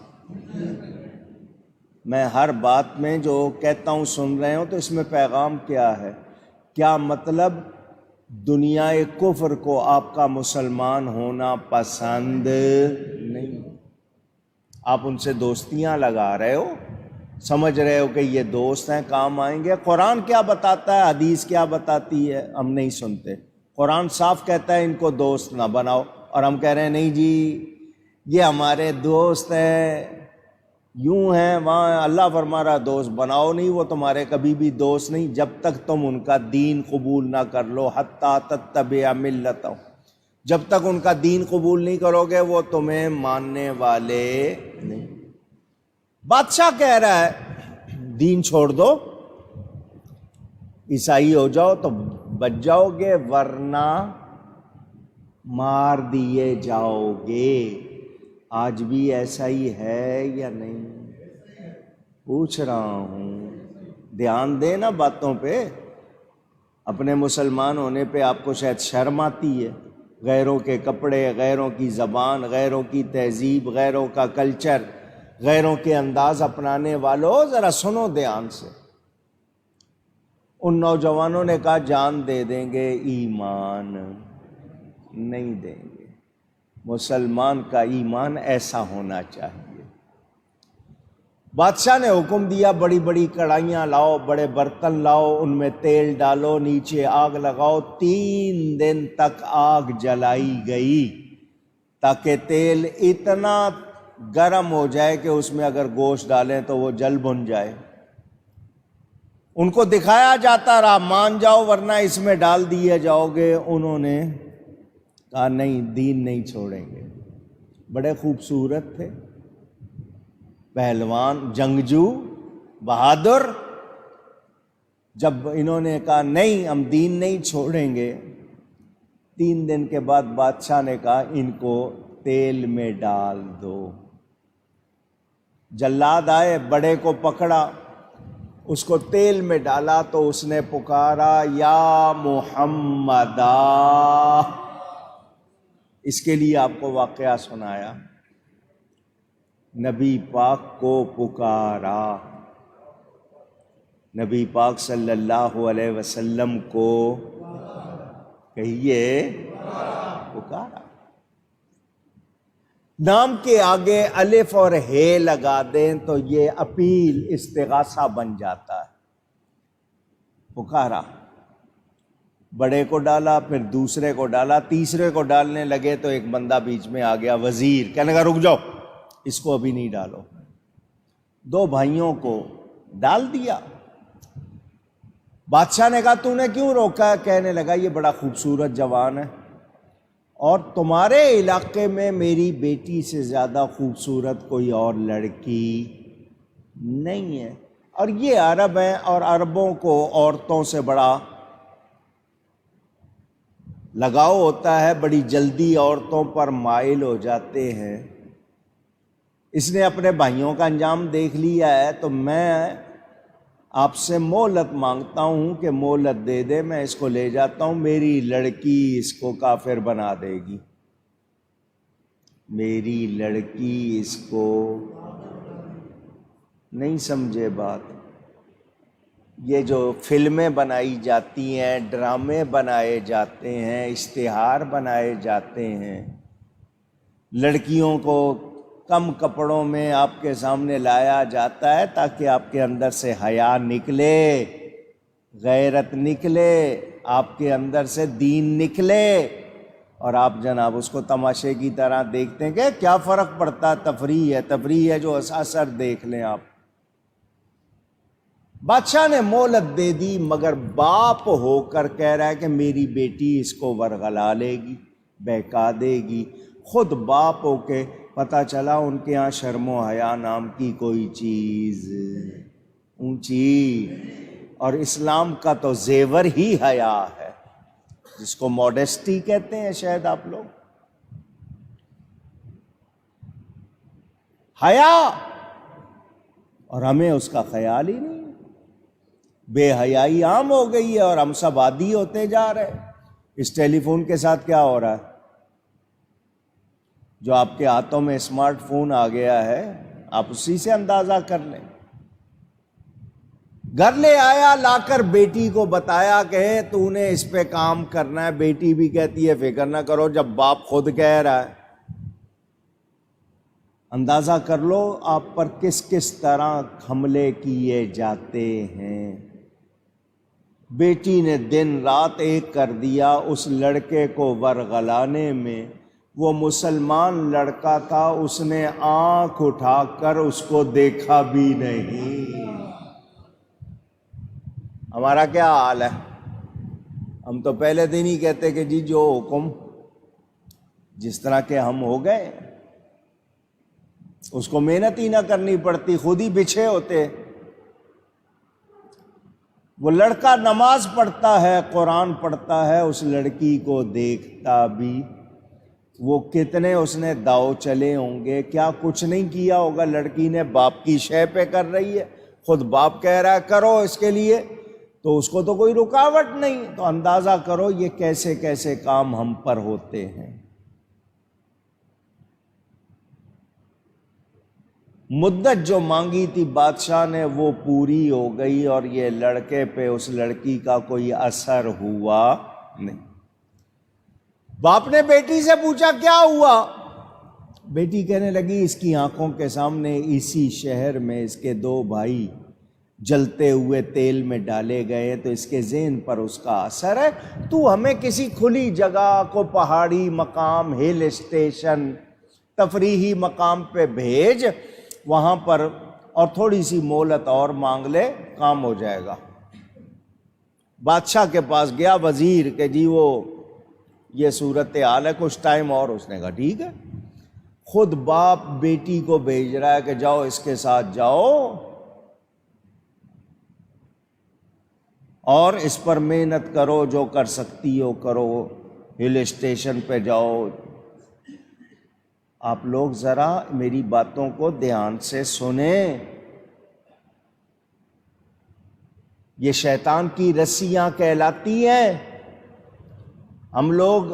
میں ہر بات میں جو کہتا ہوں سن رہے ہو، تو اس میں پیغام کیا ہے؟ کیا مطلب دنیا کفر کو آپ کا مسلمان ہونا پسند نہیں؟ آپ ان سے دوستیاں لگا رہے ہو، سمجھ رہے ہو کہ یہ دوست ہیں، کام آئیں گے۔ قرآن کیا بتاتا ہے، حدیث کیا بتاتی ہے، ہم نہیں سنتے۔ قرآن صاف کہتا ہے ان کو دوست نہ بناؤ، اور ہم کہہ رہے ہیں نہیں جی یہ ہمارے دوست ہیں، یوں ہیں وہاں۔ اللہ فرما رہا دوست بناؤ نہیں، وہ تمہارے کبھی بھی دوست نہیں جب تک تم ان کا دین قبول نہ کر لو، حتی تتبع ملتہم، جب تک ان کا دین قبول نہیں کرو گے وہ تمہیں ماننے والے نہیں۔ بادشاہ کہہ رہا ہے دین چھوڑ دو، عیسائی ہو جاؤ تو بچ جاؤ گے، ورنہ مار دیے جاؤ گے۔ آج بھی ایسا ہی ہے یا نہیں؟ پوچھ رہا ہوں، دھیان دے نا باتوں پہ۔ اپنے مسلمان ہونے پہ آپ کو شاید شرم آتی ہے، غیروں کے کپڑے، غیروں کی زبان، غیروں کی تہذیب، غیروں کا کلچر، غیروں کے انداز اپنانے والوں، ذرا سنو دھیان سے۔ ان نوجوانوں نے کہا جان دے دیں گے، ایمان نہیں دیں گے۔ مسلمان کا ایمان ایسا ہونا چاہیے۔ بادشاہ نے حکم دیا بڑی بڑی کڑھائیاں لاؤ، بڑے برتن لاؤ، ان میں تیل ڈالو، نیچے آگ لگاؤ۔ 3 دن تک آگ جلائی گئی تاکہ تیل اتنا گرم ہو جائے کہ اس میں اگر گوشت ڈالیں تو وہ جل بھن جائے۔ ان کو دکھایا جاتا رہا مان جاؤ ورنہ اس میں ڈال دیے جاؤ گے۔ انہوں نے کہا نہیں، دین نہیں چھوڑیں گے۔ بڑے خوبصورت تھے، پہلوان، جنگجو، بہادر۔ جب انہوں نے کہا نہیں ہم دین نہیں چھوڑیں گے، 3 دن کے بعد بادشاہ نے کہا ان کو تیل میں ڈال دو۔ جلاد آئے، بڑے کو پکڑا، اس کو تیل میں ڈالا تو اس نے پکارا یا محمدا۔ اس کے لیے آپ کو واقعہ سنایا، نبی پاک کو پکارا، نبی پاک صلی اللہ علیہ وسلم کو کہیے پکارا۔ نام کے آگے الف اور ہے لگا دیں تو یہ اپیل، استغاثہ بن جاتا ہے۔ پکارا، بڑے کو ڈالا، پھر دوسرے کو ڈالا، تیسرے کو ڈالنے لگے تو ایک بندہ بیچ میں آ گیا، وزیر، کہنے لگا رک جاؤ، اس کو ابھی نہیں ڈالو۔ 2 بھائیوں کو ڈال دیا۔ بادشاہ نے کہا تو نے کیوں روکا؟ کہنے لگا یہ بڑا خوبصورت جوان ہے، اور تمہارے علاقے میں میری بیٹی سے زیادہ خوبصورت کوئی اور لڑکی نہیں ہے، اور یہ عرب ہیں، اور عربوں کو عورتوں سے بڑا لگاؤ ہوتا ہے، بڑی جلدی عورتوں پر مائل ہو جاتے ہیں۔ اس نے اپنے بھائیوں کا انجام دیکھ لیا ہے، تو میں آپ سے مہلت مانگتا ہوں کہ مہلت دے دے، میں اس کو لے جاتا ہوں، میری لڑکی اس کو کافر بنا دے گی، میری لڑکی اس کو۔ نہیں سمجھے بات؟ یہ جو فلمیں بنائی جاتی ہیں، ڈرامے بنائے جاتے ہیں، اشتہار بنائے جاتے ہیں، لڑکیوں کو کم کپڑوں میں آپ کے سامنے لایا جاتا ہے تاکہ آپ کے اندر سے حیا نکلے، غیرت نکلے، آپ کے اندر سے دین نکلے، اور آپ جناب اس کو تماشے کی طرح دیکھتے ہیں کہ کیا فرق پڑتا ہے، تفریح ہے جو اثر دیکھ لیں آپ۔ بادشاہ نے مہلت دے دی، مگر باپ ہو کر کہہ رہا ہے کہ میری بیٹی اس کو ورغلا لے گی، بہکا دے گی۔ خود باپ ہو کے پتہ چلا ان کے ہاں شرم و حیا نام کی کوئی چیز اونچی، اور اسلام کا تو زیور ہی حیا ہے، جس کو موڈیسٹی کہتے ہیں شاید آپ لوگ، حیا، اور ہمیں اس کا خیال ہی نہیں۔ بے حیائی عام ہو گئی ہے اور ہم سب عادی ہوتے جا رہے ہیں۔ اس ٹیلی فون کے ساتھ کیا ہو رہا ہے؟ جو آپ کے ہاتھوں میں اسمارٹ فون آ گیا ہے، آپ اسی سے اندازہ کر لیں۔ گھر لے آیا، لا کر بیٹی کو بتایا کہ تو نے اس پہ کام کرنا ہے۔ بیٹی بھی کہتی ہے فکر نہ کرو، جب باپ خود کہہ رہا ہے۔ اندازہ کر لو آپ پر کس کس طرح حملے کیے جاتے ہیں۔ بیٹی نے دن رات ایک کر دیا اس لڑکے کو ورغلانے میں۔ وہ مسلمان لڑکا تھا، اس نے آنکھ اٹھا کر اس کو دیکھا بھی نہیں۔ ہمارا کیا حال ہے؟ ہم تو پہلے دن ہی کہتے کہ جی جو حکم، جس طرح کے ہم ہو گئے، اس کو محنت ہی نہ کرنی پڑتی، خود ہی بچھے ہوتے۔ وہ لڑکا نماز پڑھتا ہے، قرآن پڑھتا ہے، اس لڑکی کو دیکھتا بھی۔ وہ کتنے اس نے داؤ چلے ہوں گے، کیا کچھ نہیں کیا ہوگا۔ لڑکی نے باپ کی شے پہ کر رہی ہے، خود باپ کہہ رہا ہے کرو اس کے لیے، تو اس کو تو کوئی رکاوٹ نہیں۔ تو اندازہ کرو یہ کیسے کیسے کام ہم پر ہوتے ہیں۔ مدت جو مانگی تھی بادشاہ نے وہ پوری ہو گئی، اور یہ لڑکے پہ اس لڑکی کا کوئی اثر ہوا نہیں۔ باپ نے بیٹی سے پوچھا کیا ہوا؟ بیٹی کہنے لگی اس کی آنکھوں کے سامنے اسی شہر میں اس کے 2 بھائی جلتے ہوئے تیل میں ڈالے گئے، تو اس کے ذہن پر اس کا اثر ہے۔ تو ہمیں کسی کھلی جگہ کو، پہاڑی مقام، ہل اسٹیشن، تفریحی مقام پہ بھیج، وہاں پر اور تھوڑی سی مہلت اور مانگ لے، کام ہو جائے گا۔ بادشاہ کے پاس گیا وزیر کہ جی وہ یہ صورتحال ہے، کچھ ٹائم اور۔ اس نے کہا ٹھیک ہے۔ خود باپ بیٹی کو بھیج رہا ہے کہ جاؤ اس کے ساتھ جاؤ اور اس پر محنت کرو، جو کر سکتی ہو کرو، ہل اسٹیشن پہ جاؤ۔ آپ لوگ ذرا میری باتوں کو دھیان سے سنیں۔ یہ شیطان کی رسیاں کہلاتی ہیں۔ ہم لوگ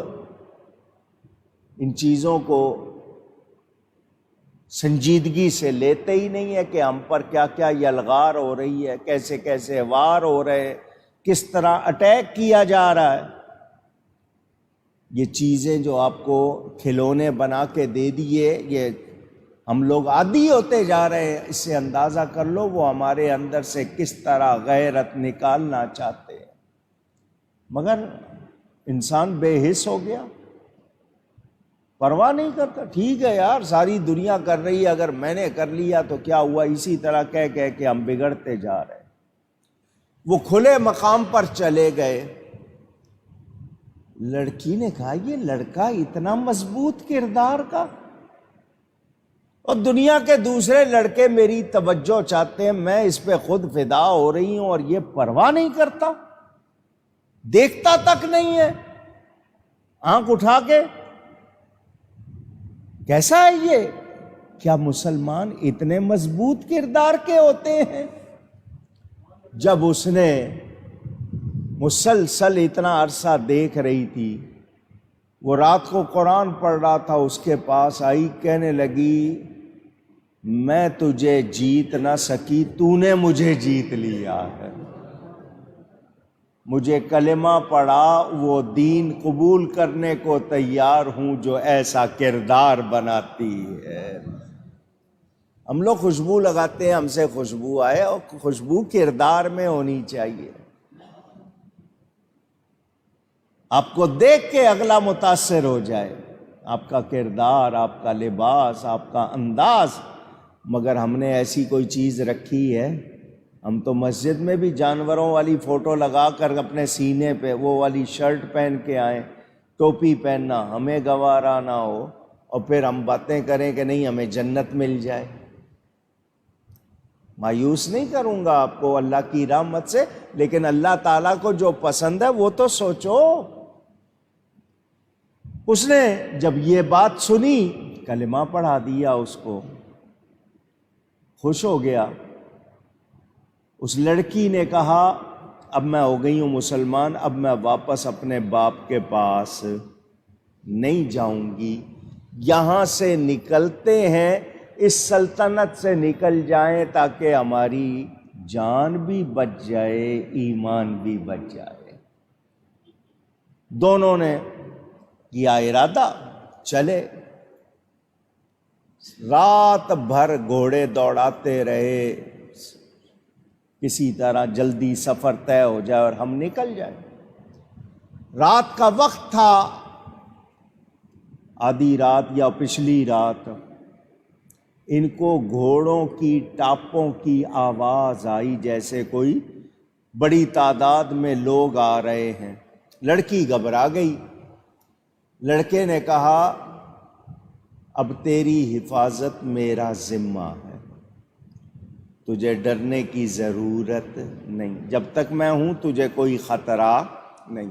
ان چیزوں کو سنجیدگی سے لیتے ہی نہیں ہے کہ ہم پر کیا کیا یلغار ہو رہی ہے، کیسے کیسے وار ہو رہے ہیں، کس طرح اٹیک کیا جا رہا ہے۔ یہ چیزیں جو آپ کو کھلونے بنا کے دے دیے، یہ ہم لوگ عادی ہوتے جا رہے ہیں۔ اس سے اندازہ کر لو وہ ہمارے اندر سے کس طرح غیرت نکالنا چاہتے ہیں، مگر انسان بے حس ہو گیا، پرواہ نہیں کرتا۔ ٹھیک ہے یار، ساری دنیا کر رہی ہے، اگر میں نے کر لیا تو کیا ہوا، اسی طرح کہہ کے ہم بگڑتے جا رہے ہیں۔ وہ کھلے مقام پر چلے گئے۔ لڑکی نے کہا یہ لڑکا اتنا مضبوط کردار کا، اور دنیا کے دوسرے لڑکے میری توجہ چاہتے ہیں، میں اس پہ خود فدا ہو رہی ہوں اور یہ پرواہ نہیں کرتا، دیکھتا تک نہیں ہے آنکھ اٹھا کے۔ کیسا ہے یہ؟ کیا مسلمان اتنے مضبوط کردار کے ہوتے ہیں؟ جب اس نے مسلسل اتنا عرصہ دیکھ رہی تھی، وہ رات کو قرآن پڑھ رہا تھا، اس کے پاس آئی، کہنے لگی میں تجھے جیت نہ سکی، تو نے مجھے جیت لیا ہے۔ مجھے کلمہ پڑھا، وہ دین قبول کرنے کو تیار ہوں جو ایسا کردار بناتی ہے۔ ہم لوگ خوشبو لگاتے ہیں، ہم سے خوشبو آئے، اور خوشبو کردار میں ہونی چاہیے۔ آپ کو دیکھ کے اگلا متاثر ہو جائے، آپ کا کردار، آپ کا لباس، آپ کا انداز۔ مگر ہم نے ایسی کوئی چیز رکھی ہے؟ ہم تو مسجد میں بھی جانوروں والی فوٹو لگا کر اپنے سینے پہ وہ والی شرٹ پہن کے آئیں، ٹوپی پہننا ہمیں گوارا نہ ہو، اور پھر ہم باتیں کریں کہ نہیں ہمیں جنت مل جائے۔ مایوس نہیں کروں گا آپ کو اللہ کی رحمت سے، لیکن اللہ تعالیٰ کو جو پسند ہے وہ تو سوچو۔ اس نے جب یہ بات سنی، کلمہ پڑھا دیا، اس کو خوش ہو گیا۔ اس لڑکی نے کہا اب میں ہو گئی ہوں مسلمان، اب میں واپس اپنے باپ کے پاس نہیں جاؤں گی، یہاں سے نکلتے ہیں، اس سلطنت سے نکل جائیں تاکہ ہماری جان بھی بچ جائے، ایمان بھی بچ جائے۔ دونوں نے کیا ارادہ، چلے۔ رات بھر گھوڑے دوڑاتے رہے، کسی طرح جلدی سفر طے ہو جائے اور ہم نکل جائیں۔ رات کا وقت تھا، آدھی رات یا پچھلی رات، ان کو گھوڑوں کی ٹاپوں کی آواز آئی، جیسے کوئی بڑی تعداد میں لوگ آ رہے ہیں۔ لڑکی گھبرا گئی۔ لڑکے نے کہا اب تیری حفاظت میرا ذمہ ہے، تجھے ڈرنے کی ضرورت نہیں، جب تک میں ہوں تجھے کوئی خطرہ نہیں۔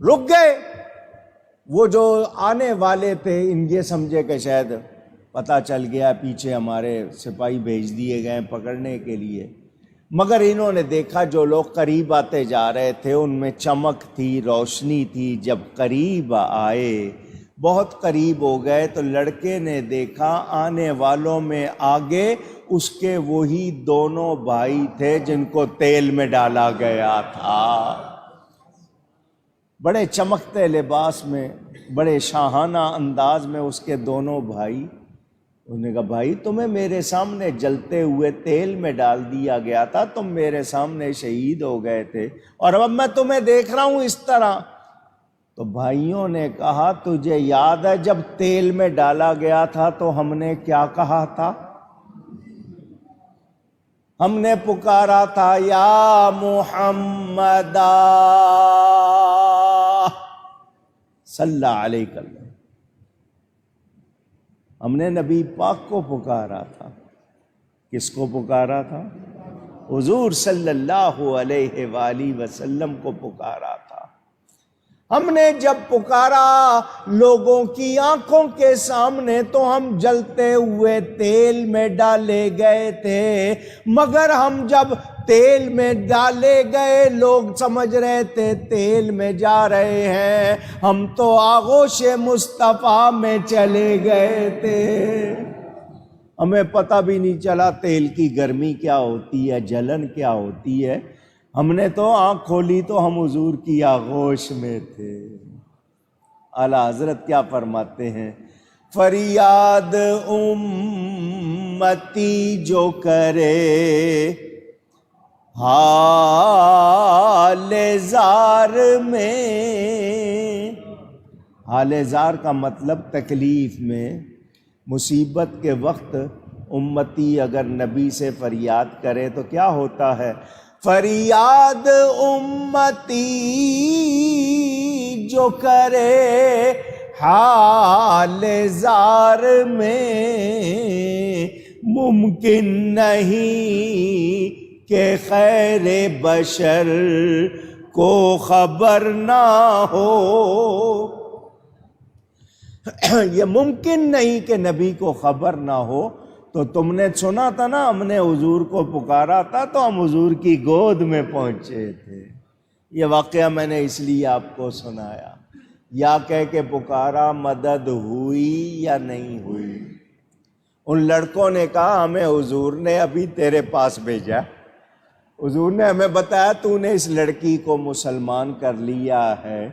رک گئے۔ وہ جو آنے والے تھے ان یہ سمجھے کہ شاید پتہ چل گیا، پیچھے ہمارے سپاہی بھیج دیے گئے پکڑنے کے لیے، مگر انہوں نے دیکھا جو لوگ قریب آتے جا رہے تھے ان میں چمک تھی، روشنی تھی۔ جب قریب آئے، بہت قریب ہو گئے، تو لڑکے نے دیکھا آنے والوں میں آگے اس کے وہی دونوں بھائی تھے جن کو تیل میں ڈالا گیا تھا، بڑے چمکتے لباس میں، بڑے شاہانہ انداز میں اس کے دونوں بھائی۔ انہوں نے کہا بھائی تمہیں میرے سامنے جلتے ہوئے تیل میں ڈال دیا گیا تھا، تم میرے سامنے شہید ہو گئے تھے، اور اب میں تمہیں دیکھ رہا ہوں اس طرح۔ تو بھائیوں نے کہا تجھے یاد ہے جب تیل میں ڈالا گیا تھا تو ہم نے کیا کہا تھا؟ ہم نے پکارا تھا یا محمد صلی اللہ علیہ وسلم۔ ہم نے نبی پاک کو پکارا تھا۔ کس کو پکارا تھا؟ حضور صلی اللہ علیہ وآلہ وسلم کو پکارا تھا۔ ہم نے جب پکارا لوگوں کی آنکھوں کے سامنے تو ہم جلتے ہوئے تیل میں ڈالے گئے تھے، مگر ہم جب تیل میں ڈالے گئے لوگ سمجھ رہے تھے تیل میں جا رہے ہیں، ہم تو آغوش مصطفیٰ میں چلے گئے تھے۔ ہمیں پتہ بھی نہیں چلا تیل کی گرمی کیا ہوتی ہے، جلن کیا ہوتی ہے۔ ہم نے تو آنکھ کھولی تو ہم حضور کی آغوش میں تھے۔ اعلیٰ حضرت کیا فرماتے ہیں؟ فریاد امتی جو کرے حال زار میں، حال زار کا مطلب تکلیف میں، مصیبت کے وقت امتی اگر نبی سے فریاد کرے تو کیا ہوتا ہے؟ فریاد امتی جو کرے حال زار میں، ممکن نہیں کہ خیر بشر کو خبر نہ ہو۔ یہ ممکن نہیں کہ نبی کو خبر نہ ہو۔ تو تم نے سنا تھا نا ہم نے حضور کو پکارا تھا تو ہم حضور کی گود میں پہنچے تھے۔ یہ واقعہ میں نے اس لیے آپ کو سنایا، یا کہہ کے پکارا مدد ہوئی یا نہیں ہوئی۔ ان لڑکوں نے کہا ہمیں حضور نے ابھی تیرے پاس بھیجا، حضور نے ہمیں بتایا تو نے اس لڑکی کو مسلمان کر لیا ہے،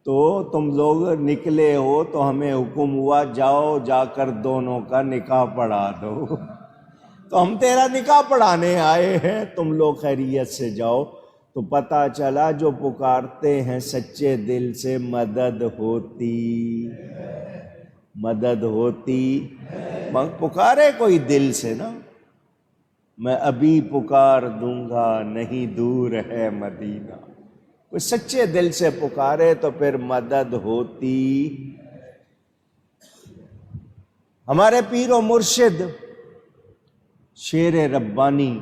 تو تم لوگ نکلے ہو تو ہمیں حکم ہوا جاؤ جا کر دونوں کا نکاح پڑھا دو۔ تو ہم تیرا نکاح پڑھانے آئے ہیں، تم لوگ خیریت سے جاؤ۔ تو پتہ چلا جو پکارتے ہیں سچے دل سے مدد ہوتی، مدد ہوتی۔ پکارے کوئی دل سے نا، میں ابھی پکار دوں گا نہیں دور ہے مدینہ، کوئی سچے دل سے پکارے تو پھر مدد ہوتی۔ ہمارے پیر و مرشد شیر ربانی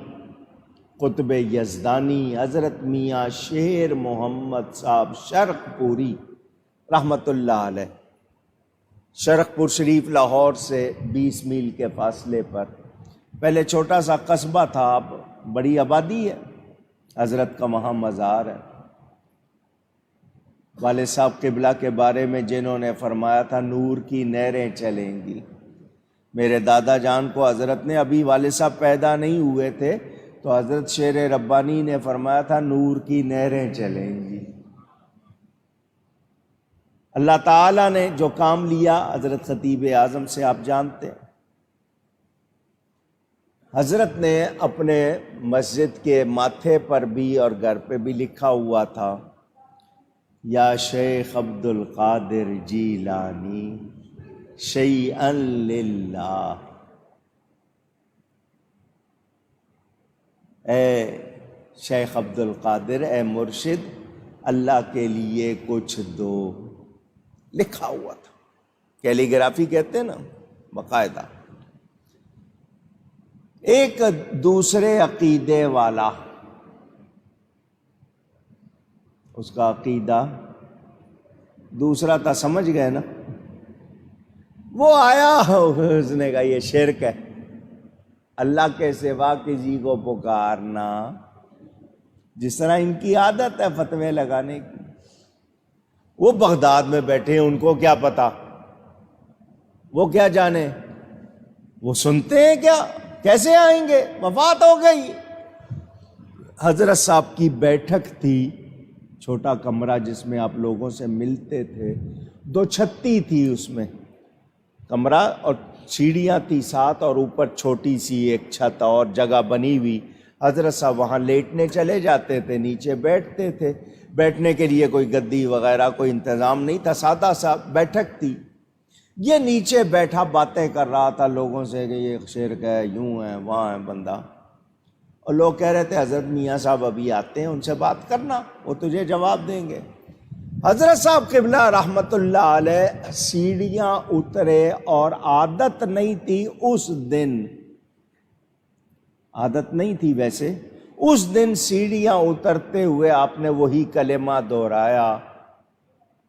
قطب یزدانی حضرت میاں شیر محمد صاحب شرق پوری رحمت اللہ علیہ، شرق پور شریف لاہور سے 20 میل کے فاصلے پر، پہلے چھوٹا سا قصبہ تھا، اب بڑی آبادی ہے، حضرت کا وہاں مزار ہے۔ والد صاحب قبلہ کے بارے میں جنہوں نے فرمایا تھا نور کی نہریں چلیں گی، میرے دادا جان کو حضرت نے، ابھی والد صاحب پیدا نہیں ہوئے تھے، تو حضرت شیر ربانی نے فرمایا تھا نور کی نہریں چلیں گی۔ اللہ تعالیٰ نے جو کام لیا حضرت خطیب اعظم سے آپ جانتے ہیں، حضرت نے اپنے مسجد کے ماتھے پر بھی اور گھر پہ بھی لکھا ہوا تھا یا شیخ عبد القادر جیلانی شیئا للہ، اے شیخ عبد القادر، اے مرشد، اللہ کے لیے کچھ دو، لکھا ہوا تھا، کیلی گرافی کہتے ہیں نا باقاعدہ۔ ایک دوسرے عقیدے والا، اس کا عقیدہ دوسرا تھا، سمجھ گئے نا، وہ آیا، اس نے کہا یہ شرک ہے، اللہ کے سوا کسی کو پکارنا، جس طرح ان کی عادت ہے فتوے لگانے کی۔ وہ بغداد میں بیٹھے، ان کو کیا پتا، وہ کیا جانے، وہ سنتے ہیں کیا، کیسے آئیں گے، وفات ہو گئی۔ حضرت صاحب کی بیٹھک تھی، چھوٹا کمرہ جس میں آپ لوگوں سے ملتے تھے، 2 چھتی تھی اس میں کمرہ، اور سیڑھیاں تھی 7، اور اوپر چھوٹی سی ایک چھت اور جگہ بنی ہوئی۔ حضرت صاحب وہاں لیٹنے چلے جاتے تھے، نیچے بیٹھتے تھے، بیٹھنے کے لیے کوئی گدی وغیرہ کوئی انتظام نہیں تھا، سادہ سا بیٹھک تھی۔ یہ نیچے بیٹھا باتیں کر رہا تھا لوگوں سے کہ یہ شرک ہے، یوں ہے، وہاں ہے بندہ، اور لوگ کہہ رہے تھے حضرت میاں صاحب ابھی آتے ہیں، ان سے بات کرنا، وہ تجھے جواب دیں گے۔ حضرت صاحب قبلہ رحمت اللہ علیہ سیڑھیاں اترے، اور عادت نہیں تھی اس دن، عادت نہیں تھی ویسے، اس دن سیڑھیاں اترتے ہوئے آپ نے وہی کلمہ دہرایا،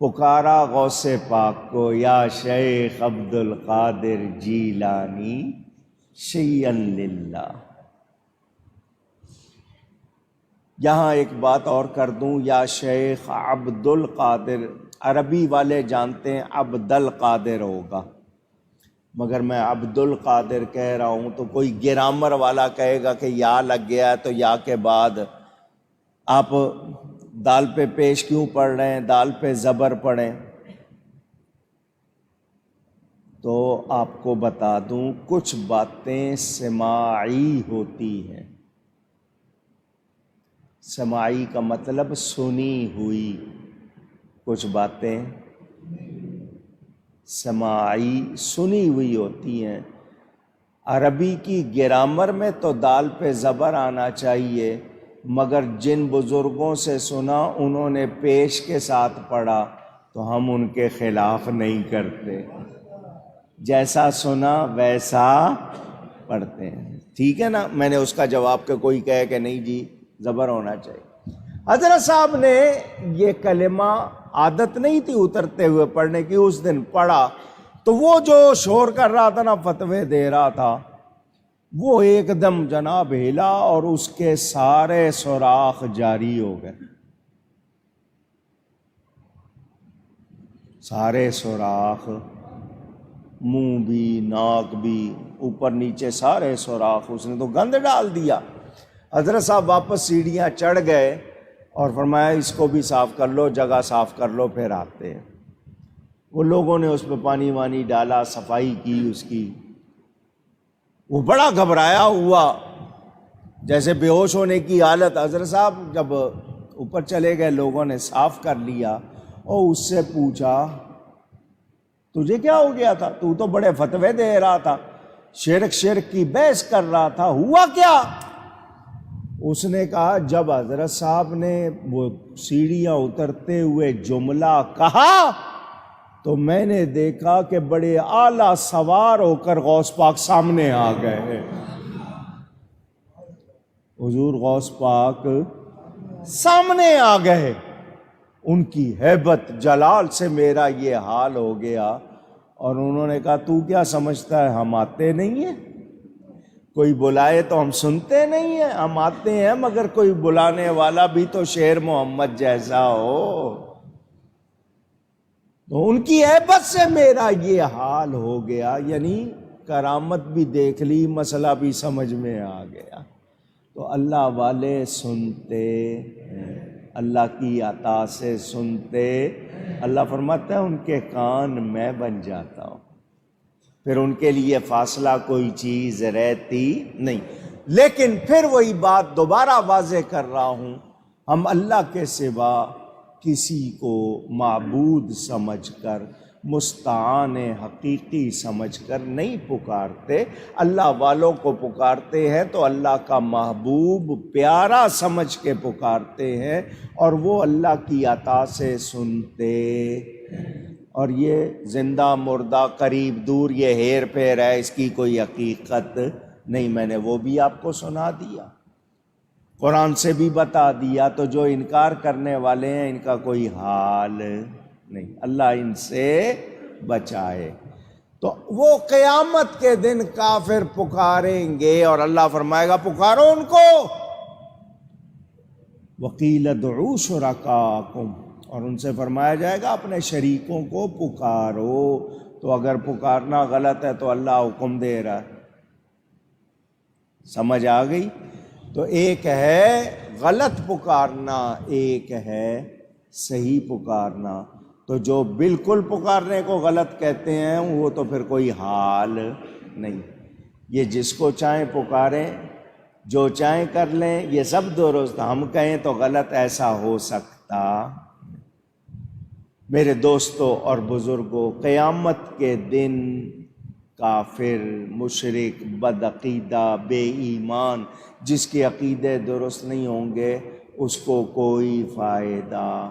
پکارا غوث پاک کو یا شیخ عبد القادر جیلانی شیئا للہ۔ یہاں ایک بات اور کر دوں، یا شیخ عبد القادر، عربی والے جانتے ہیں عبد القادر ہوگا، مگر میں عبد القادر کہہ رہا ہوں، تو کوئی گرامر والا کہے گا کہ یا لگ گیا ہے، تو یا کے بعد آپ دال پہ پیش کیوں پڑھ رہے ہیں، دال پہ زبر پڑھیں۔ تو آپ کو بتا دوں کچھ باتیں سماعی ہوتی ہیں، سماعی کا مطلب سنی ہوئی، کچھ باتیں سماعی سنی ہوئی ہوتی ہیں۔ عربی کی گرامر میں تو دال پہ زبر آنا چاہیے، مگر جن بزرگوں سے سنا انہوں نے پیش کے ساتھ پڑھا، تو ہم ان کے خلاف نہیں کرتے، جیسا سنا ویسا پڑھتے ہیں، ٹھیک ہے نا۔ میں نے اس کا جواب کہ کوئی کہے کہ نہیں جی زبر ہونا چاہیے۔ حضرت صاحب نے یہ کلمہ عادت نہیں تھی اترتے ہوئے پڑھنے کی، اس دن پڑھا، تو وہ جو شور کر رہا تھا نا، فتوے دے رہا تھا، وہ ایک دم جناب ہلا، اور اس کے سارے سوراخ جاری ہو گئے، سارے سوراخ، منہ بھی، ناک بھی، اوپر نیچے سارے سوراخ، اس نے تو گند ڈال دیا۔ حضرت صاحب واپس سیڑھیاں چڑھ گئے اور فرمایا اس کو بھی صاف کر لو، جگہ صاف کر لو، پھر آتے ہیں۔ وہ لوگوں نے اس پہ پانی وانی ڈالا، صفائی کی اس کی، وہ بڑا گھبرایا ہوا، جیسے بے ہوش ہونے کی حالت۔ حضرت صاحب جب اوپر چلے گئے، لوگوں نے صاف کر لیا اور اس سے پوچھا تجھے کیا ہو گیا تھا؟ تو تو بڑے فتوے دے رہا تھا، شرک کی بحث کر رہا تھا، ہوا کیا؟ اس نے کہا جب حضرت صاحب نے وہ سیڑھیاں اترتے ہوئے جملہ کہا تو میں نے دیکھا کہ بڑے اعلیٰ سوار ہو کر غوث پاک سامنے آ گئے۔ حضور غوث پاک سامنے آ گئے، ان کی ہیبت جلال سے میرا یہ حال ہو گیا۔ اور انہوں نے کہا تو کیا سمجھتا ہے ہم آتے نہیں ہیں؟ کوئی بلائے تو ہم سنتے نہیں ہیں، ہم آتے ہیں، مگر کوئی بلانے والا بھی تو شیر محمد جیسا ہو۔ تو ان کی ہیبت سے میرا یہ حال ہو گیا، یعنی کرامت بھی دیکھ لی، مسئلہ بھی سمجھ میں آ گیا۔ تو اللہ والے سنتے ہیں، اللہ کی عطا سے سنتے۔ اللہ فرماتا ہے ان کے کان میں بن جاتا ہوں، پھر ان کے لیے فاصلہ کوئی چیز رہتی نہیں۔ لیکن پھر وہی بات دوبارہ واضح کر رہا ہوں، ہم اللہ کے سوا کسی کو معبود سمجھ کر، مستعان حقیقی سمجھ کر نہیں پکارتے، اللہ والوں کو پکارتے ہیں تو اللہ کا محبوب پیارا سمجھ کے پکارتے ہیں، اور وہ اللہ کی عطا سے سنتے ہیں۔ اور یہ زندہ مردہ قریب دور یہ ہیر پھیر ہے، اس کی کوئی حقیقت نہیں، میں نے وہ بھی آپ کو سنا دیا، قرآن سے بھی بتا دیا۔ تو جو انکار کرنے والے ہیں ان کا کوئی حال نہیں، اللہ ان سے بچائے۔ تو وہ قیامت کے دن کافر پکاریں گے اور اللہ فرمائے گا پکارو ان کو، وَقِيلَ ادْعُوا شُرَكَاءَكُمْ، اور ان سے فرمایا جائے گا اپنے شریکوں کو پکارو۔ تو اگر پکارنا غلط ہے تو اللہ حکم دے رہا ہے، سمجھ آ گئی؟ تو ایک ہے غلط پکارنا، ایک ہے صحیح پکارنا۔ تو جو بالکل پکارنے کو غلط کہتے ہیں وہ تو پھر کوئی حال نہیں، یہ جس کو چاہیں پکاریں، جو چاہیں کر لیں، یہ سب درست۔ ہم کہیں تو غلط ایسا ہو سکتا۔ میرے دوستوں اور بزرگوں، قیامت کے دن کافر، مشرک، بدعقیدہ، بے ایمان، جس کے عقیدے درست نہیں ہوں گے، اس کو کوئی فائدہ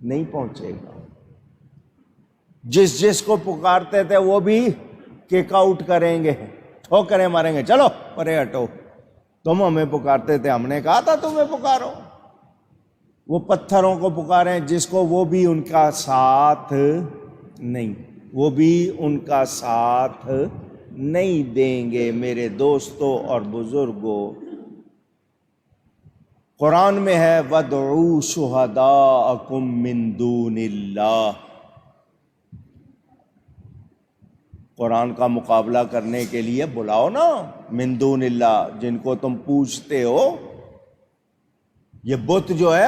نہیں پہنچے گا۔ جس کو پکارتے تھے وہ بھی کک آؤٹ کریں گے، ٹھوکریں ماریں گے، چلو پرے ہٹو، تم ہمیں پکارتے تھے، ہم نے کہا تھا تمہیں پکارو۔ وہ پتھروں کو پکاریں جس کو، وہ بھی ان کا ساتھ نہیں، وہ بھی ان کا ساتھ نہیں دیں گے۔ میرے دوستوں اور بزرگوں، قرآن میں ہے وَادْعُوا شُهَدَاءَكُم مِّن دُونِ اللَّهِ، قرآن کا مقابلہ کرنے کے لیے بلاؤ نا من دون اللہ، جن کو تم پوچھتے ہو، یہ بت جو ہے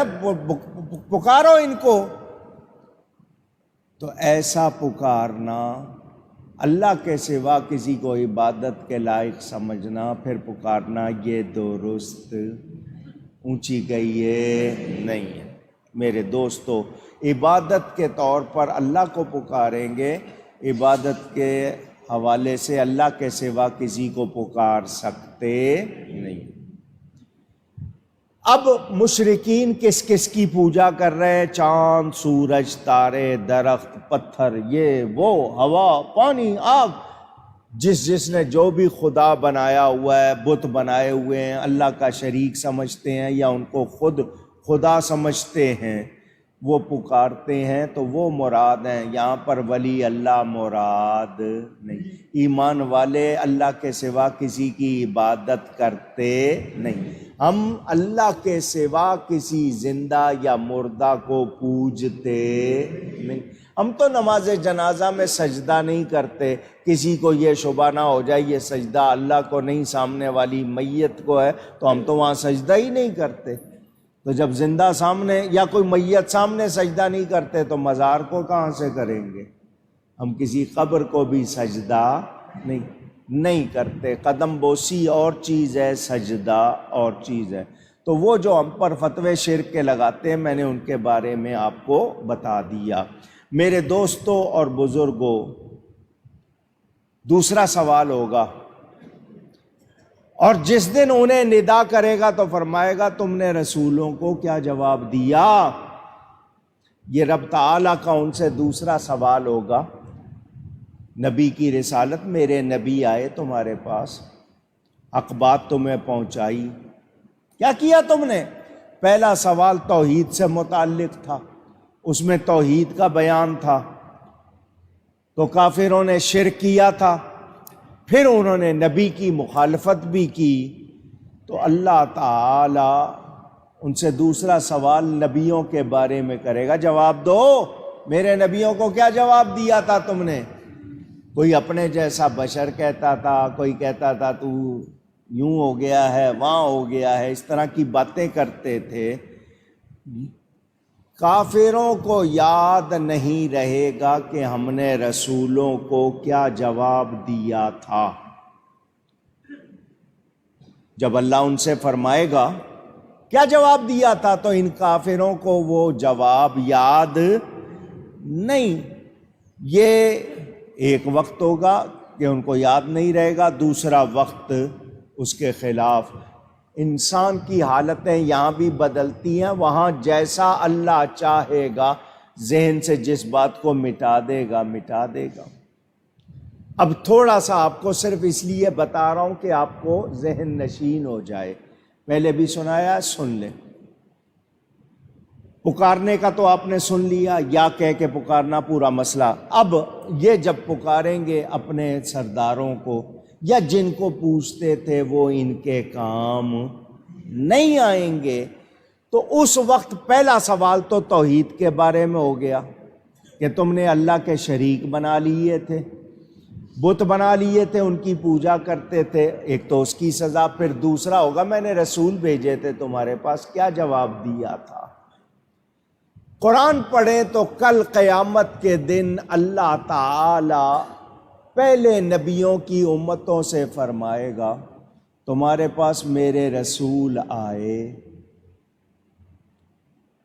پکارو ان کو۔ تو ایسا پکارنا، اللہ کے سوا کسی کو عبادت کے لائق سمجھنا، پھر پکارنا، یہ درست اونچی گئی ہے نہیں ہے۔ میرے دوستو، عبادت کے طور پر اللہ کو پکاریں گے، عبادت کے حوالے سے اللہ کے سوا کسی کو پکار سکتے نہیں۔ اب مشرکین کس کس کی پوجا کر رہے ہیں؟ چاند، سورج، تارے، درخت، پتھر، یہ وہ، ہوا، پانی، آگ، جس نے جو بھی خدا بنایا ہوا ہے، بت بنائے ہوئے ہیں، اللہ کا شریک سمجھتے ہیں یا ان کو خود خدا سمجھتے ہیں، وہ پکارتے ہیں تو وہ مراد ہیں۔ یہاں پر ولی اللہ مراد نہیں۔ ایمان والے اللہ کے سوا کسی کی عبادت کرتے نہیں۔ ہم اللہ کے سوا کسی زندہ یا مردہ کو پوجتے نہیں۔ ہم تو نماز جنازہ میں سجدہ نہیں کرتے، کسی کو یہ شبہ نہ ہو جائے یہ سجدہ اللہ کو نہیں سامنے والی میت کو ہے، تو ہم تو وہاں سجدہ ہی نہیں کرتے۔ تو جب زندہ سامنے یا کوئی میت سامنے سجدہ نہیں کرتے تو مزار کو کہاں سے کریں گے؟ ہم کسی قبر کو بھی سجدہ نہیں۔ نہیں کرتے۔ قدم بوسی اور چیز ہے، سجدہ اور چیز ہے۔ تو وہ جو ہم پر فتوے شرک کے لگاتے ہیں، میں نے ان کے بارے میں آپ کو بتا دیا۔ میرے دوستوں اور بزرگوں، دوسرا سوال ہوگا، اور جس دن انہیں ندا کرے گا تو فرمائے گا تم نے رسولوں کو کیا جواب دیا؟ یہ رب تعالیٰ کا ان سے دوسرا سوال ہوگا۔ نبی کی رسالت، میرے نبی آئے تمہارے پاس، حق بات تمہیں پہنچائی، کیا کیا تم نے؟ پہلا سوال توحید سے متعلق تھا، اس میں توحید کا بیان تھا، تو کافروں نے شرک کیا تھا، پھر انہوں نے نبی کی مخالفت بھی کی، تو اللہ تعالی ان سے دوسرا سوال نبیوں کے بارے میں کرے گا، جواب دو، میرے نبیوں کو کیا جواب دیا تھا تم نے؟ کوئی اپنے جیسا بشر کہتا تھا، کوئی کہتا تھا تو یوں ہو گیا ہے، وہاں ہو گیا ہے، اس طرح کی باتیں کرتے تھے۔ کافروں کو یاد نہیں رہے گا کہ ہم نے رسولوں کو کیا جواب دیا تھا۔ جب اللہ ان سے فرمائے گا کیا جواب دیا تھا، تو ان کافروں کو وہ جواب یاد نہیں۔ یہ ایک وقت ہوگا کہ ان کو یاد نہیں رہے گا، دوسرا وقت اس کے خلاف۔ انسان کی حالتیں یہاں بھی بدلتی ہیں، وہاں جیسا اللہ چاہے گا ذہن سے جس بات کو مٹا دے گا مٹا دے گا۔ اب تھوڑا سا آپ کو صرف اس لیے بتا رہا ہوں کہ آپ کو ذہن نشین ہو جائے، پہلے بھی سنایا، سن لیں۔ پکارنے کا تو آپ نے سن لیا، یا کہہ کے پکارنا پورا مسئلہ۔ اب یہ جب پکاریں گے اپنے سرداروں کو یا جن کو پوچھتے تھے وہ ان کے کام نہیں آئیں گے، تو اس وقت پہلا سوال تو توحید کے بارے میں ہو گیا کہ تم نے اللہ کے شریک بنا لیے تھے، بت بنا لیے تھے، ان کی پوجا کرتے تھے، ایک تو اس کی سزا۔ پھر دوسرا ہوگا میں نے رسول بھیجے تھے تمہارے پاس، کیا جواب دیا تھا؟ قرآن پڑھیں تو کل قیامت کے دن اللہ تعالی پہلے نبیوں کی امتوں سے فرمائے گا تمہارے پاس میرے رسول آئے،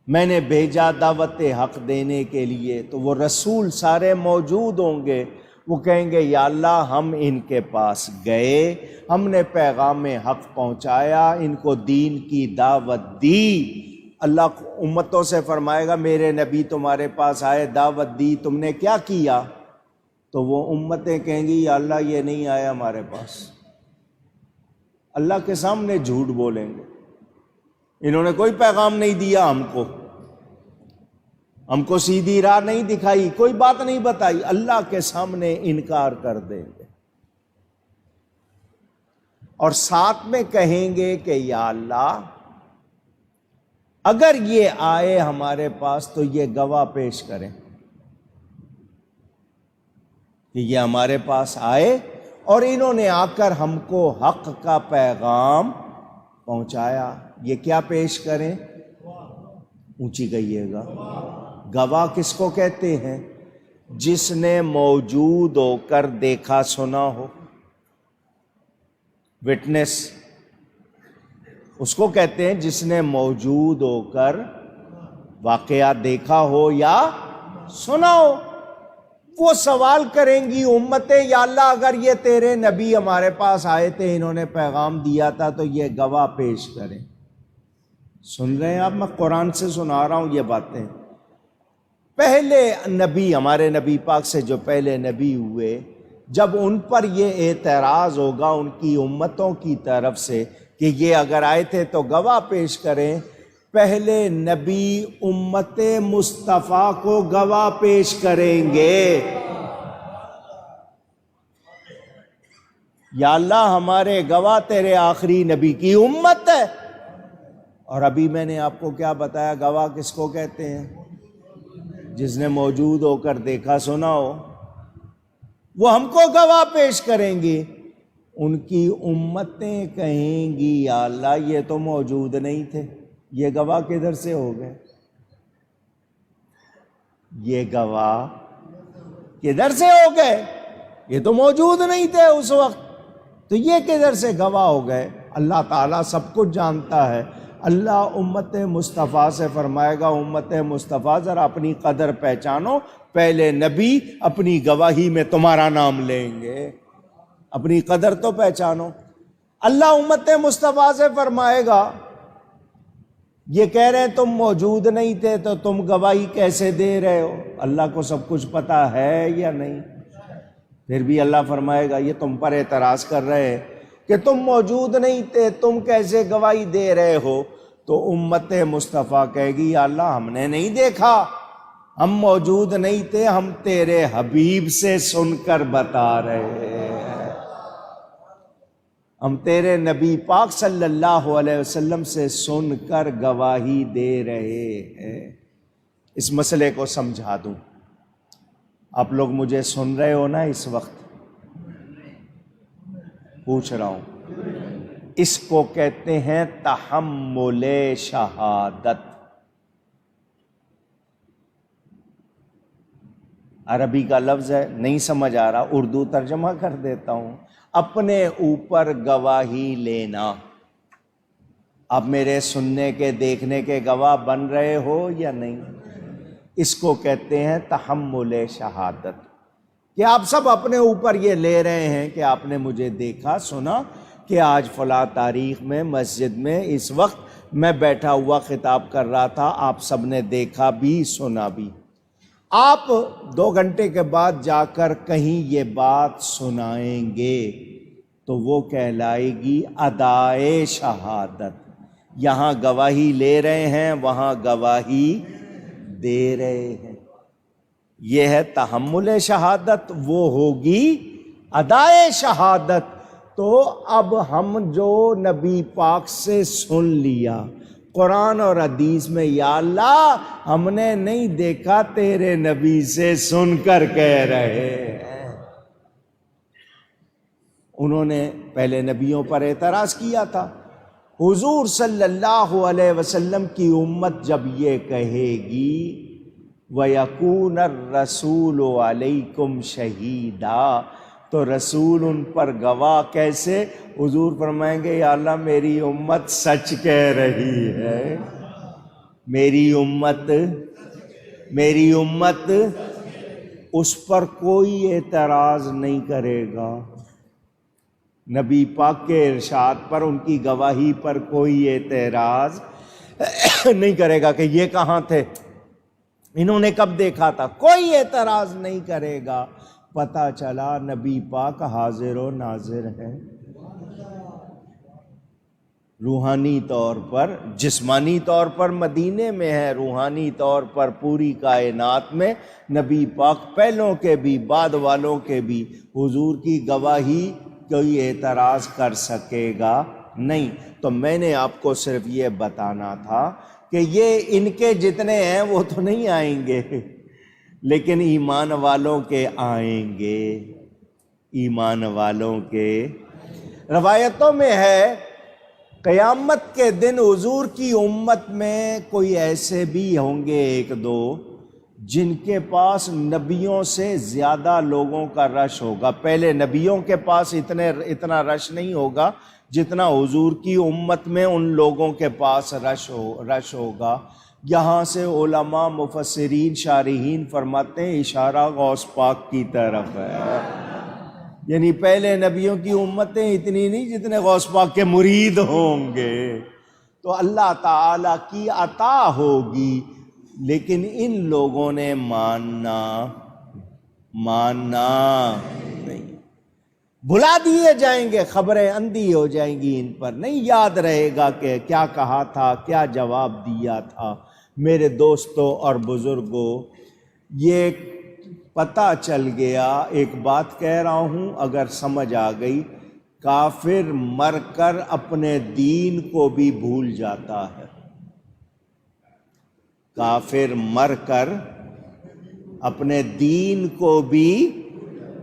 میں نے بھیجا دعوت حق دینے کے لیے، تو وہ رسول سارے موجود ہوں گے، وہ کہیں گے یا اللہ ہم ان کے پاس گئے، ہم نے پیغام حق پہنچایا، ان کو دین کی دعوت دی۔ اللہ امتوں سے فرمائے گا میرے نبی تمہارے پاس آئے، دعوت دی، تم نے کیا کیا؟ تو وہ امتیں کہیں گی یا اللہ یہ نہیں آیا ہمارے پاس۔ اللہ کے سامنے جھوٹ بولیں گے، انہوں نے کوئی پیغام نہیں دیا ہم کو سیدھی راہ نہیں دکھائی، کوئی بات نہیں بتائی، اللہ کے سامنے انکار کر دیں گے۔ اور ساتھ میں کہیں گے کہ یا اللہ اگر یہ آئے ہمارے پاس تو یہ گواہ پیش کریں کہ یہ ہمارے پاس آئے اور انہوں نے آ کر ہم کو حق کا پیغام پہنچایا۔ یہ کیا پیش کریں؟ اونچی کہیے گا۔ گواہ کس کو کہتے ہیں؟ جس نے موجود ہو کر دیکھا سنا ہو، وٹنس اس کو کہتے ہیں جس نے موجود ہو کر واقعہ دیکھا ہو یا سنا ہو۔ وہ سوال کریں گی امتیں یا اللہ اگر یہ تیرے نبی ہمارے پاس آئے تھے، انہوں نے پیغام دیا تھا، تو یہ گواہ پیش کریں۔ سن رہے ہیں آپ؟ میں قرآن سے سنا رہا ہوں یہ باتیں۔ پہلے نبی، ہمارے نبی پاک سے جو پہلے نبی ہوئے، جب ان پر یہ اعتراض ہوگا ان کی امتوں کی طرف سے کہ یہ اگر آئے تھے تو گواہ پیش کریں، پہلے نبی امت مصطفیٰ کو گواہ پیش کریں گے، یا اللہ ہمارے گواہ تیرے آخری نبی کی امت ہے۔ اور ابھی میں نے آپ کو کیا بتایا، گواہ کس کو کہتے ہیں؟ جس نے موجود ہو کر دیکھا سنا ہو، وہ ہم کو گواہ پیش کریں گے۔ ان کی امتیں کہیں گی یا اللہ یہ تو موجود نہیں تھے، یہ گواہ کدھر سے ہو گئے؟ یہ گواہ کدھر سے ہو گئے؟ یہ تو موجود نہیں تھے اس وقت۔ تو یہ کدھر سے گواہ ہو گئے؟ اللہ تعالیٰ سب کچھ جانتا ہے۔ اللہ امت مصطفیٰ سے فرمائے گا امت مصطفیٰ ذرا اپنی قدر پہچانو، پہلے نبی اپنی گواہی میں تمہارا نام لیں گے، اپنی قدر تو پہچانو۔ اللہ امت مصطفیٰ سے فرمائے گا یہ کہہ رہے ہیں تم موجود نہیں تھے تو تم گواہی کیسے دے رہے ہو؟ اللہ کو سب کچھ پتا ہے یا نہیں؟ پھر بھی اللہ فرمائے گا یہ تم پر اعتراض کر رہے ہیں کہ تم موجود نہیں تھے، تم کیسے گواہی دے رہے ہو؟ تو امت مصطفیٰ کہے گی یا اللہ ہم نے نہیں دیکھا، ہم موجود نہیں تھے، ہم تیرے حبیب سے سن کر بتا رہے ہیں، ہم تیرے نبی پاک صلی اللہ علیہ وسلم سے سن کر گواہی دے رہے ہیں۔ اس مسئلے کو سمجھا دوں، آپ لوگ مجھے سن رہے ہو نا اس وقت؟ پوچھ رہا ہوں، اس کو کہتے ہیں تحمل شہادت۔ عربی کا لفظ ہے، نہیں سمجھ آ رہا، اردو ترجمہ کر دیتا ہوں۔ اپنے اوپر گواہی لینا۔ آپ میرے سننے کے دیکھنے کے گواہ بن رہے ہو یا نہیں؟ اس کو کہتے ہیں تحمل شہادت، کہ آپ سب اپنے اوپر یہ لے رہے ہیں کہ آپ نے مجھے دیکھا سنا، کہ آج فلاں تاریخ میں مسجد میں اس وقت میں بیٹھا ہوا خطاب کر رہا تھا، آپ سب نے دیکھا بھی سنا بھی۔ آپ 2 گھنٹے کے بعد جا کر کہیں یہ بات سنائیں گے تو وہ کہلائے گی ادائے شہادت۔ یہاں گواہی لے رہے ہیں، وہاں گواہی دے رہے ہیں۔ یہ ہے تحمل شہادت، وہ ہوگی ادائے شہادت۔ تو اب ہم جو نبی پاک سے سن لیا قرآن اور حدیث میں، یا اللہ ہم نے نہیں دیکھا، تیرے نبی سے سن کر کہہ رہے ہیں۔ انہوں نے پہلے نبیوں پر اعتراض کیا تھا۔ حضور صلی اللہ علیہ وسلم کی امت جب یہ کہے گی وَيَكُونَ الرَّسُولُ عَلَيْكُمْ شَهِيدًا، تو رسول ان پر گواہ کیسے؟ حضور فرمائیں گے یا اللہ میری امت سچ کہہ رہی ہے، میری امت اس پر کوئی اعتراض نہیں کرے گا۔ نبی پاک کے ارشاد پر، ان کی گواہی پر کوئی اعتراض نہیں کرے گا کہ یہ کہاں تھے، انہوں نے کب دیکھا تھا، کوئی اعتراض نہیں کرے گا۔ پتہ چلا نبی پاک حاضر و ناظر ہے، روحانی طور پر، جسمانی طور پر مدینے میں ہے، روحانی طور پر پوری کائنات میں نبی پاک پہلوں کے بھی بعد والوں کے بھی حضور کی گواہی کوئی اعتراض کر سکے گا نہیں۔ تو میں نے آپ کو صرف یہ بتانا تھا کہ یہ ان کے جتنے ہیں وہ تو نہیں آئیں گے، لیکن ایمان والوں کے آئیں گے، ایمان والوں کے۔ روایتوں میں ہے قیامت کے دن حضور کی امت میں کوئی ایسے بھی ہوں گے 1-2 جن کے پاس نبیوں سے زیادہ لوگوں کا رش ہوگا۔ پہلے نبیوں کے پاس اتنا رش نہیں ہوگا جتنا حضور کی امت میں ان لوگوں کے پاس رش ہوگا۔ یہاں سے علماء مفسرین شارحین فرماتے ہیں اشارہ غوث پاک کی طرف ہے، یعنی پہلے نبیوں کی امتیں اتنی نہیں جتنے غوث پاک کے مرید ہوں گے۔ تو اللہ تعالیٰ کی عطا ہوگی، لیکن ان لوگوں نے ماننا نہیں، بھلا دیے جائیں گے، خبریں اندھی ہو جائیں گی، ان پر نہیں یاد رہے گا کہ کیا کہا تھا، کیا جواب دیا تھا۔ میرے دوستوں اور بزرگوں، یہ پتہ چل گیا، ایک بات کہہ رہا ہوں اگر سمجھ آ گئی، کافر مر کر اپنے دین کو بھی بھول جاتا ہے، کافر مر کر اپنے دین کو بھی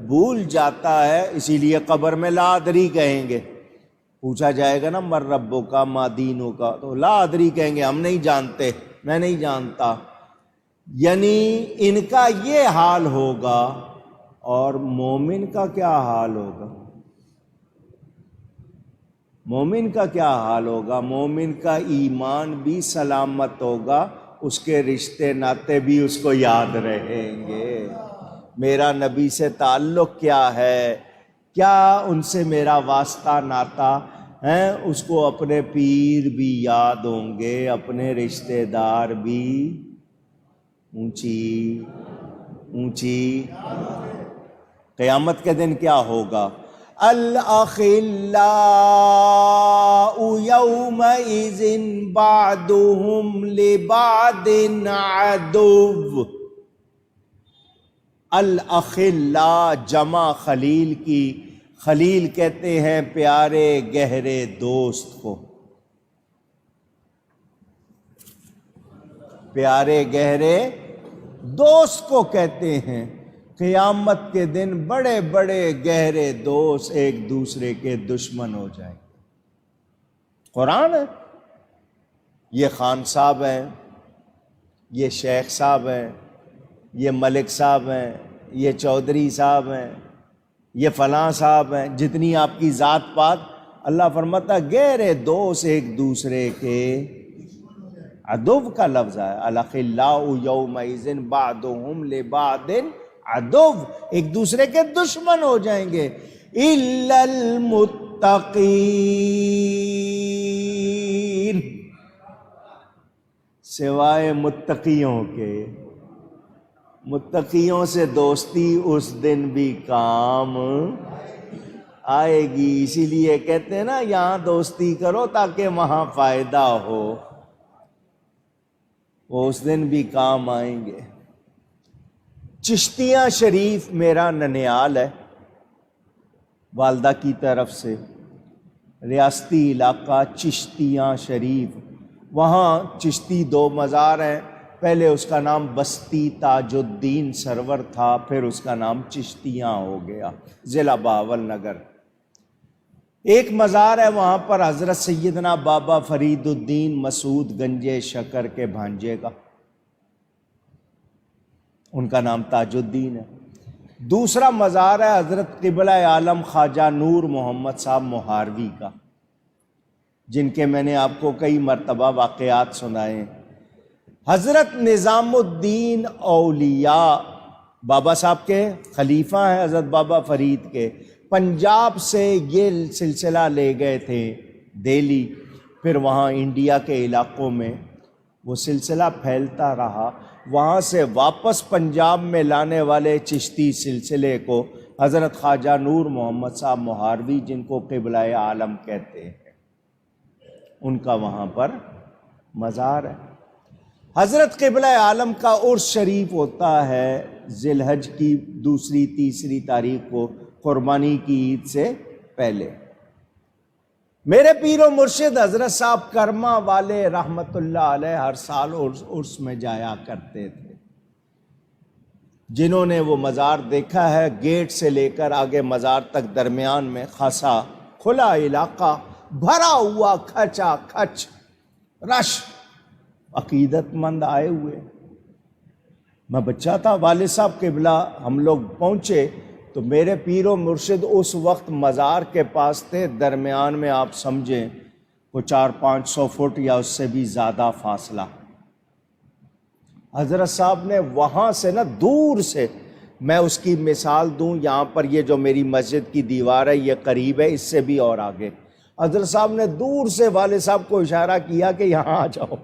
بھول جاتا ہے، اسی لیے قبر میں لا ادری کہیں گے، پوچھا جائے گا نا مر ربو کا ما دینوں کا، تو لا ادری کہیں گے، ہم نہیں جانتے، میں نہیں جانتا۔ یعنی ان کا یہ حال ہوگا، اور مومن کا کیا حال ہوگا؟ مومن کا کیا حال ہوگا؟ مومن کا ایمان بھی سلامت ہوگا، اس کے رشتے ناتے بھی اس کو یاد رہیں گے۔ میرا نبی سے تعلق کیا ہے، کیا ان سے میرا واسطہ ناتا ہے، اس کو اپنے پیر بھی یاد ہوں گے، اپنے رشتے دار بھی۔ اونچی اونچی قیامت کے دن کیا ہوگا؟ الاخلاء یومئذ بعضهم لبعض عدو۔ الاخلاء جمع خلیل کی، خلیل کہتے ہیں پیارے گہرے دوست کو، پیارے گہرے دوست کو کہتے ہیں۔ قیامت کے دن بڑے بڑے گہرے دوست ایک دوسرے کے دشمن ہو جائیں گے۔ قرآن ہے، یہ خان صاحب ہیں، یہ شیخ صاحب ہیں، یہ ملک صاحب ہیں، یہ چودھری صاحب ہیں، یہ فلاں صاحب ہیں، جتنی آپ کی ذات پات، اللہ فرماتا گہرے دوست ایک دوسرے کے عدو کا لفظ ہے۔ الاخلاء یومئذ بعضهم لبعض عدو، ایک دوسرے کے دشمن ہو جائیں گے۔ الا المتقین، سوائے متقیوں کے۔ متقیوں سے دوستی اس دن بھی کام آئے گی، اسی لیے کہتے ہیں نا یہاں دوستی کرو تاکہ وہاں فائدہ ہو، وہ اس دن بھی کام آئیں گے۔ چشتیاں شریف میرا ننیال ہے، والدہ کی طرف سے، ریاستی علاقہ چشتیاں شریف، وہاں چشتی 2 مزار ہیں، پہلے اس کا نام بستی تاج الدین سرور تھا، پھر اس کا نام چشتیاں ہو گیا، ضلع بہاول نگر۔ ایک مزار ہے وہاں پر حضرت سیدنا بابا فرید الدین مسعود گنجے شکر کے بھانجے کا، ان کا نام تاج الدین ہے۔ دوسرا مزار ہے حضرت قبلہ عالم خواجہ نور محمد صاحب مہاروی کا، جن کے میں نے آپ کو کئی مرتبہ واقعات سنائے۔ حضرت نظام الدین اولیاء بابا صاحب کے خلیفہ ہیں، حضرت بابا فرید کے، پنجاب سے یہ سلسلہ لے گئے تھے دہلی، پھر وہاں انڈیا کے علاقوں میں وہ سلسلہ پھیلتا رہا، وہاں سے واپس پنجاب میں لانے والے چشتی سلسلے کو حضرت خواجہ نور محمد صاحب مہاروی، جن کو قبلہ عالم کہتے ہیں، ان کا وہاں پر مزار ہے۔ حضرت قبلہ عالم کا عرس شریف ہوتا ہے ذی الحج کی 2 3 تاریخ کو، قربانی کی عید سے پہلے۔ میرے پیر و مرشد حضرت صاحب کرما والے رحمت اللہ علیہ ہر سال عرس میں جایا کرتے تھے۔ جنہوں نے وہ مزار دیکھا ہے، گیٹ سے لے کر آگے مزار تک درمیان میں خاصا کھلا علاقہ، بھرا ہوا کھچا کھچ رش، عقیدت مند آئے ہوئے۔ میں بچہ تھا، والد صاحب قبلہ ہم لوگ پہنچے تو میرے پیر و مرشد اس وقت مزار کے پاس تھے، درمیان میں آپ سمجھیں وہ 400-500 فٹ یا اس سے بھی زیادہ فاصلہ۔ حضرت صاحب نے وہاں سے نا دور سے، میں اس کی مثال دوں، یہاں پر یہ جو میری مسجد کی دیوار ہے یہ قریب ہے، اس سے بھی اور آگے، حضرت صاحب نے دور سے والد صاحب کو اشارہ کیا کہ یہاں آ جاؤ،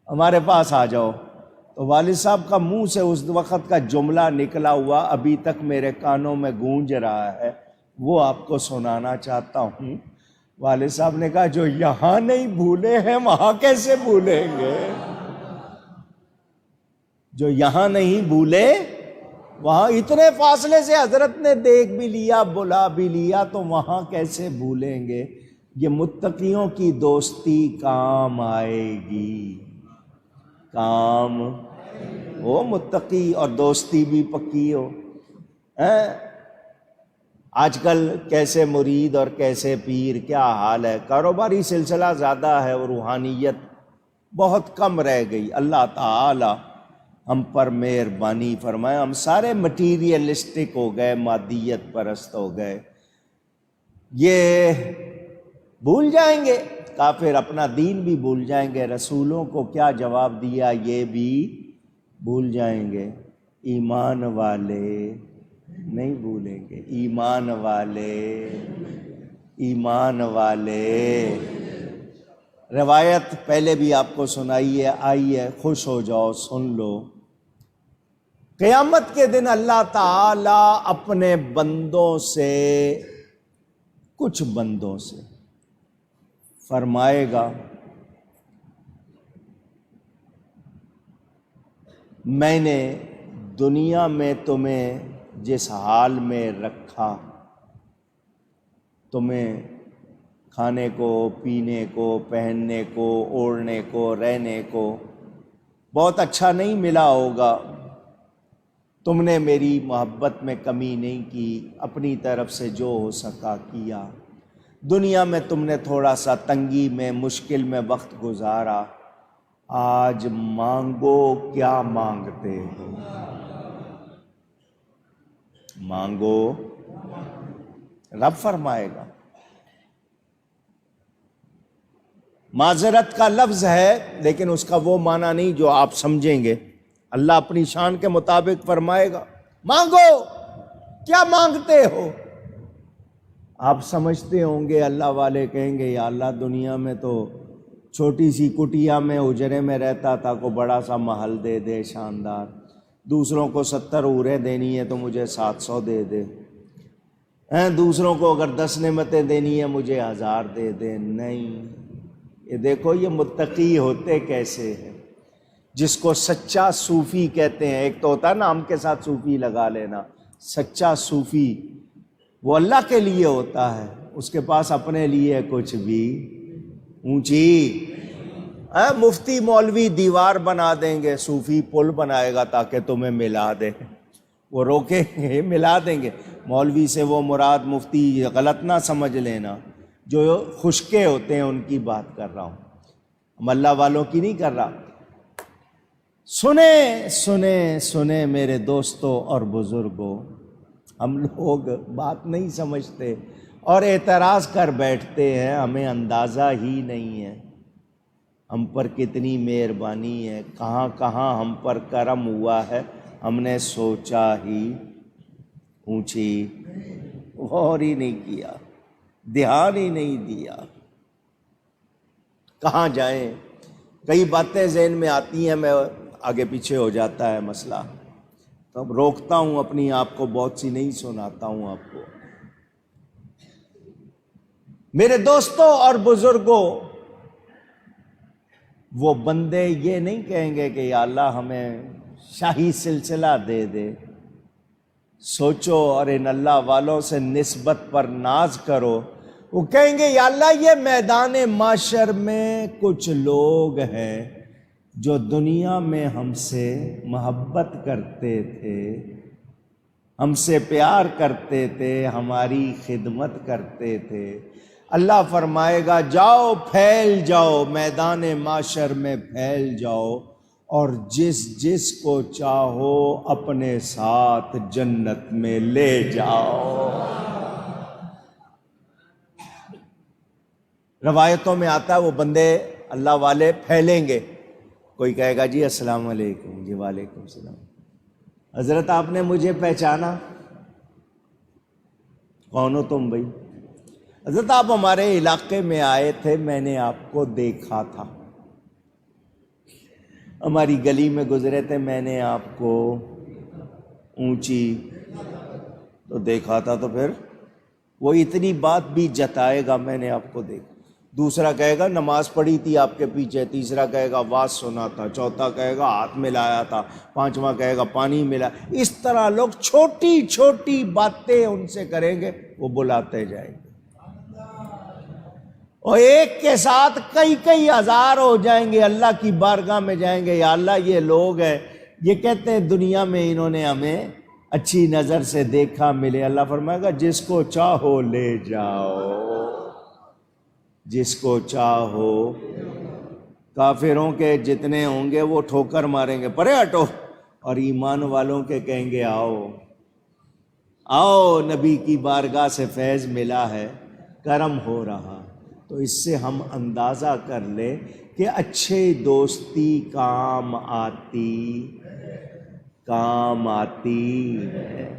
ہمارے پاس آ جاؤ۔ تو والد صاحب کا منہ سے اس وقت کا جملہ نکلا ہوا ابھی تک میرے کانوں میں گونج رہا ہے، وہ آپ کو سنانا چاہتا ہوں۔ والد صاحب نے کہا جو یہاں نہیں بھولے ہیں وہاں کیسے بھولیں گے؟ جو یہاں نہیں بھولے وہاں، اتنے فاصلے سے حضرت نے دیکھ بھی لیا، بلا بھی لیا، تو وہاں کیسے بھولیں گے؟ یہ متقیوں کی دوستی کام آئے گی، کام ہو متقی اور دوستی بھی پکی ہو۔ آج کل کیسے مرید اور کیسے پیر، کیا حال ہے، کاروباری سلسلہ زیادہ ہے اور روحانیت بہت کم رہ گئی۔ اللہ تعالی ہم پر مہربانی فرمائے، ہم سارے مٹیریلسٹک ہو گئے، مادیت پرست ہو گئے۔ یہ بھول جائیں گے، کافر اپنا دین بھی بھول جائیں گے، رسولوں کو کیا جواب دیا یہ بھی بھول جائیں گے، ایمان والے نہیں بھولیں گے، ایمان والے، ایمان والے۔ روایت پہلے بھی آپ کو سنائی ہے، آئی ہے، خوش ہو جاؤ سن لو۔ قیامت کے دن اللہ تعالی اپنے بندوں سے، کچھ بندوں سے فرمائے گا میں نے دنیا میں تمہیں جس حال میں رکھا، تمہیں کھانے کو، پینے کو، پہننے کو، اوڑھنے کو، رہنے کو بہت اچھا نہیں ملا ہوگا، تم نے میری محبت میں کمی نہیں کی، اپنی طرف سے جو ہو سکا کیا، دنیا میں تم نے تھوڑا سا تنگی میں، مشکل میں وقت گزارا، آج مانگو کیا مانگتے ہو، مانگو، رب فرمائے گا۔ معذرت کا لفظ ہے لیکن اس کا وہ معنی نہیں جو آپ سمجھیں گے، اللہ اپنی شان کے مطابق فرمائے گا مانگو کیا مانگتے ہو۔ آپ سمجھتے ہوں گے اللہ والے کہیں گے یا اللہ دنیا میں تو چھوٹی سی کٹیا میں اجرے میں رہتا تھا، کو بڑا سا محل دے دے شاندار، دوسروں کو 70 حوریں دینی ہے تو مجھے 700 دے دے، دوسروں کو اگر 10 نعمتیں دینی ہے مجھے 1000 دے دے۔ نہیں، یہ دیکھو یہ متقی ہوتے کیسے ہیں، جس کو سچا صوفی کہتے ہیں۔ ایک تو ہوتا ہے نام کے ساتھ صوفی لگا لینا، سچا صوفی وہ اللہ کے لیے ہوتا ہے، اس کے پاس اپنے لیے کچھ بھی اونچی مفتی مولوی دیوار بنا دیں گے، صوفی پل بنائے گا تاکہ تمہیں ملا دے، وہ روکیں گے ملا دیں گے۔ مولوی سے وہ مراد مفتی غلط نہ سمجھ لینا، جو خشکے ہوتے ہیں ان کی بات کر رہا ہوں، ہم اللہ والوں کی نہیں کر رہا۔ سنیں سنیں سنیں میرے دوستوں اور بزرگوں، ہم لوگ بات نہیں سمجھتے اور اعتراض کر بیٹھتے ہیں، ہمیں اندازہ ہی نہیں ہے ہم پر کتنی مہربانی ہے، کہاں کہاں ہم پر کرم ہوا ہے، ہم نے سوچا ہی اونچی غور ہی نہیں کیا، دھیان ہی نہیں دیا۔ کہاں جائیں، کئی باتیں ذہن میں آتی ہیں، میں آگے پیچھے ہو جاتا ہے مسئلہ، تب روکتا ہوں اپنی آپ کو، بہت سی نہیں سناتا ہوں آپ کو۔ میرے دوستوں اور بزرگوں، وہ بندے یہ نہیں کہیں گے کہ یا اللہ ہمیں شاہی سلسلہ دے دے، سوچو اور ان اللہ والوں سے نسبت پر ناز کرو، وہ کہیں گے یا اللہ یہ میدان معاشر میں کچھ لوگ ہیں جو دنیا میں ہم سے محبت کرتے تھے، ہم سے پیار کرتے تھے، ہماری خدمت کرتے تھے۔ اللہ فرمائے گا جاؤ پھیل جاؤ، میدان معاشر میں پھیل جاؤ، اور جس جس کو چاہو اپنے ساتھ جنت میں لے جاؤ۔ روایتوں میں آتا ہے وہ بندے اللہ والے پھیلیں گے، کوئی کہے گا جی السلام علیکم، جی وعلیکم السلام، حضرت آپ نے مجھے پہچانا؟ کون ہو تم بھائی؟ حضرت آپ ہمارے علاقے میں آئے تھے، میں نے آپ کو دیکھا تھا، ہماری گلی میں گزرے تھے، میں نے آپ کو اونچی تو دیکھا تھا، تو پھر وہ اتنی بات بھی جتائے گا میں نے آپ کو دیکھا، دوسرا کہے گا نماز پڑھی تھی آپ کے پیچھے، تیسرا کہے گا واز سنا تھا، چوتھا کہے گا ہاتھ ملایا تھا، پانچواں کہے گا پانی ملا۔ اس طرح لوگ چھوٹی چھوٹی باتیں ان سے کریں گے، وہ بلاتے جائیں گے، اور ایک کے ساتھ کئی کئی ہزار ہو جائیں گے، اللہ کی بارگاہ میں جائیں گے، یا اللہ یہ لوگ ہیں، یہ کہتے ہیں دنیا میں انہوں نے ہمیں اچھی نظر سے دیکھا ملے۔ اللہ فرمائے گا جس کو چاہو لے جاؤ، جس کو چاہو۔ کافروں کے جتنے ہوں گے وہ ٹھوکر ماریں گے پرے ہٹو، اور ایمان والوں کے کہیں گے آؤ آؤ، نبی کی بارگاہ سے فیض ملا ہے، کرم ہو رہا، تو اس سے ہم اندازہ کر لیں کہ اچھے دوستی کام آتی ہے۔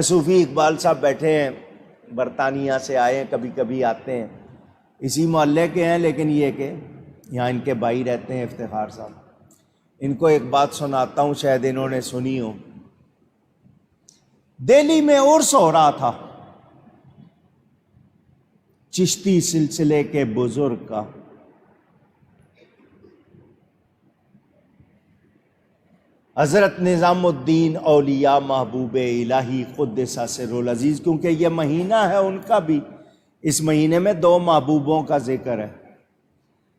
صوفی اقبال صاحب بیٹھے ہیں، برطانیہ سے آئے ہیں، کبھی کبھی آتے ہیں، اسی محلے کے ہیں، لیکن یہ کہ یہاں ان کے بھائی رہتے ہیں افتخار صاحب۔ ان کو ایک بات سناتا ہوں، شاید انہوں نے سنی ہو۔ دہلی میں عرس ہو رہا تھا چشتی سلسلے کے بزرگ کا۔ حضرت نظام الدین اولیاء محبوب الہی قدس سر العزیز، کیونکہ یہ مہینہ ہے ان کا بھی، اس مہینے میں 2 محبوبوں کا ذکر ہے،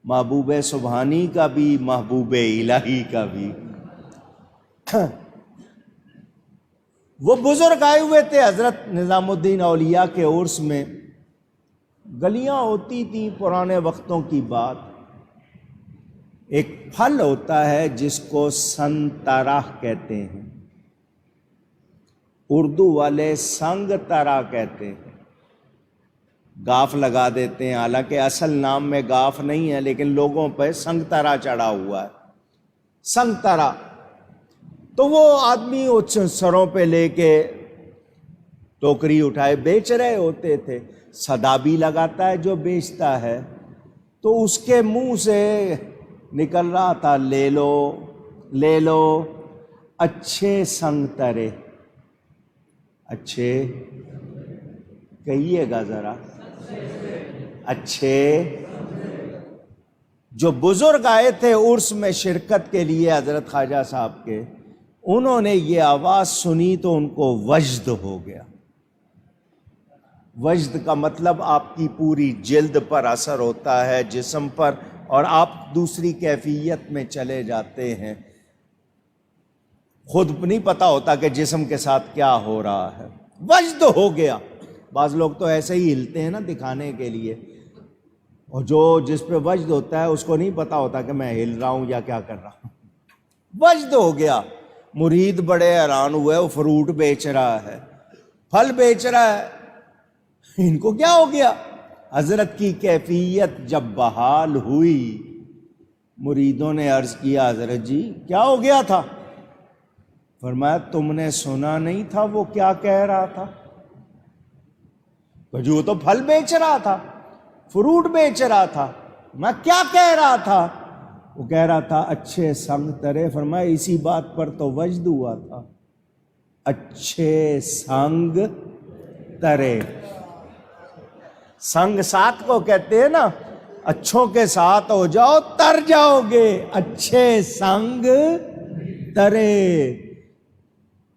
محبوب سبحانی کا بھی، محبوب الہی کا بھی۔ وہ بزرگ آئے ہوئے تھے حضرت نظام الدین اولیاء کے عرس میں۔ گلیاں ہوتی تھیں پرانے وقتوں کی بات۔ ایک پھل ہوتا ہے جس کو سنترا کہتے ہیں، اردو والے سنگ ترا کہتے ہیں، گاف لگا دیتے ہیں، حالانکہ اصل نام میں گاف نہیں ہے، لیکن لوگوں پہ سنگ ترا چڑھا ہوا ہے، سنگ ترا۔ تو وہ آدمی سروں پہ لے کے ٹوکری اٹھائے بیچ رہے ہوتے تھے۔ صدا بھی لگاتا ہے جو بیچتا ہے، تو اس کے منہ سے نکل رہا تھا، لے لو لے لو اچھے سنگ ترے۔ اچھے کہیے گا ذرا، اچھے۔ جو بزرگ آئے تھے عرس میں شرکت کے لیے حضرت خواجہ صاحب کے، انہوں نے یہ آواز سنی تو ان کو وجد ہو گیا۔ وجد کا مطلب آپ کی پوری جلد پر اثر ہوتا ہے، جسم پر، اور آپ دوسری کیفیت میں چلے جاتے ہیں، خود نہیں پتا ہوتا کہ جسم کے ساتھ کیا ہو رہا ہے۔ وجد ہو گیا۔ بعض لوگ تو ایسے ہی ہلتے ہیں نا دکھانے کے لیے، اور جس پہ وجد ہوتا ہے اس کو نہیں پتا ہوتا کہ میں ہل رہا ہوں یا کیا کر رہا ہوں۔ وجد ہو گیا۔ مرید بڑے حیران ہوئے، وہ فروٹ بیچ رہا ہے، پھل بیچ رہا ہے، ان کو کیا ہو گیا؟ حضرت کی کیفیت جب بحال ہوئی، مریدوں نے عرض کیا حضرت جی کیا ہو گیا تھا؟ فرمایا تم نے سنا نہیں تھا وہ کیا کہہ رہا تھا؟ جو تو پھل بیچ رہا تھا، فروٹ بیچ رہا تھا، میں کیا کہہ رہا تھا؟ وہ کہہ رہا تھا اچھے سنگ ترے۔ فرمایا اسی بات پر تو وجد ہوا تھا، اچھے سنگ ترے۔ سنگ ساتھ کو کہتے ہیں نا، اچھوں کے ساتھ ہو جاؤ تر جاؤ گے، اچھے سنگ ترے۔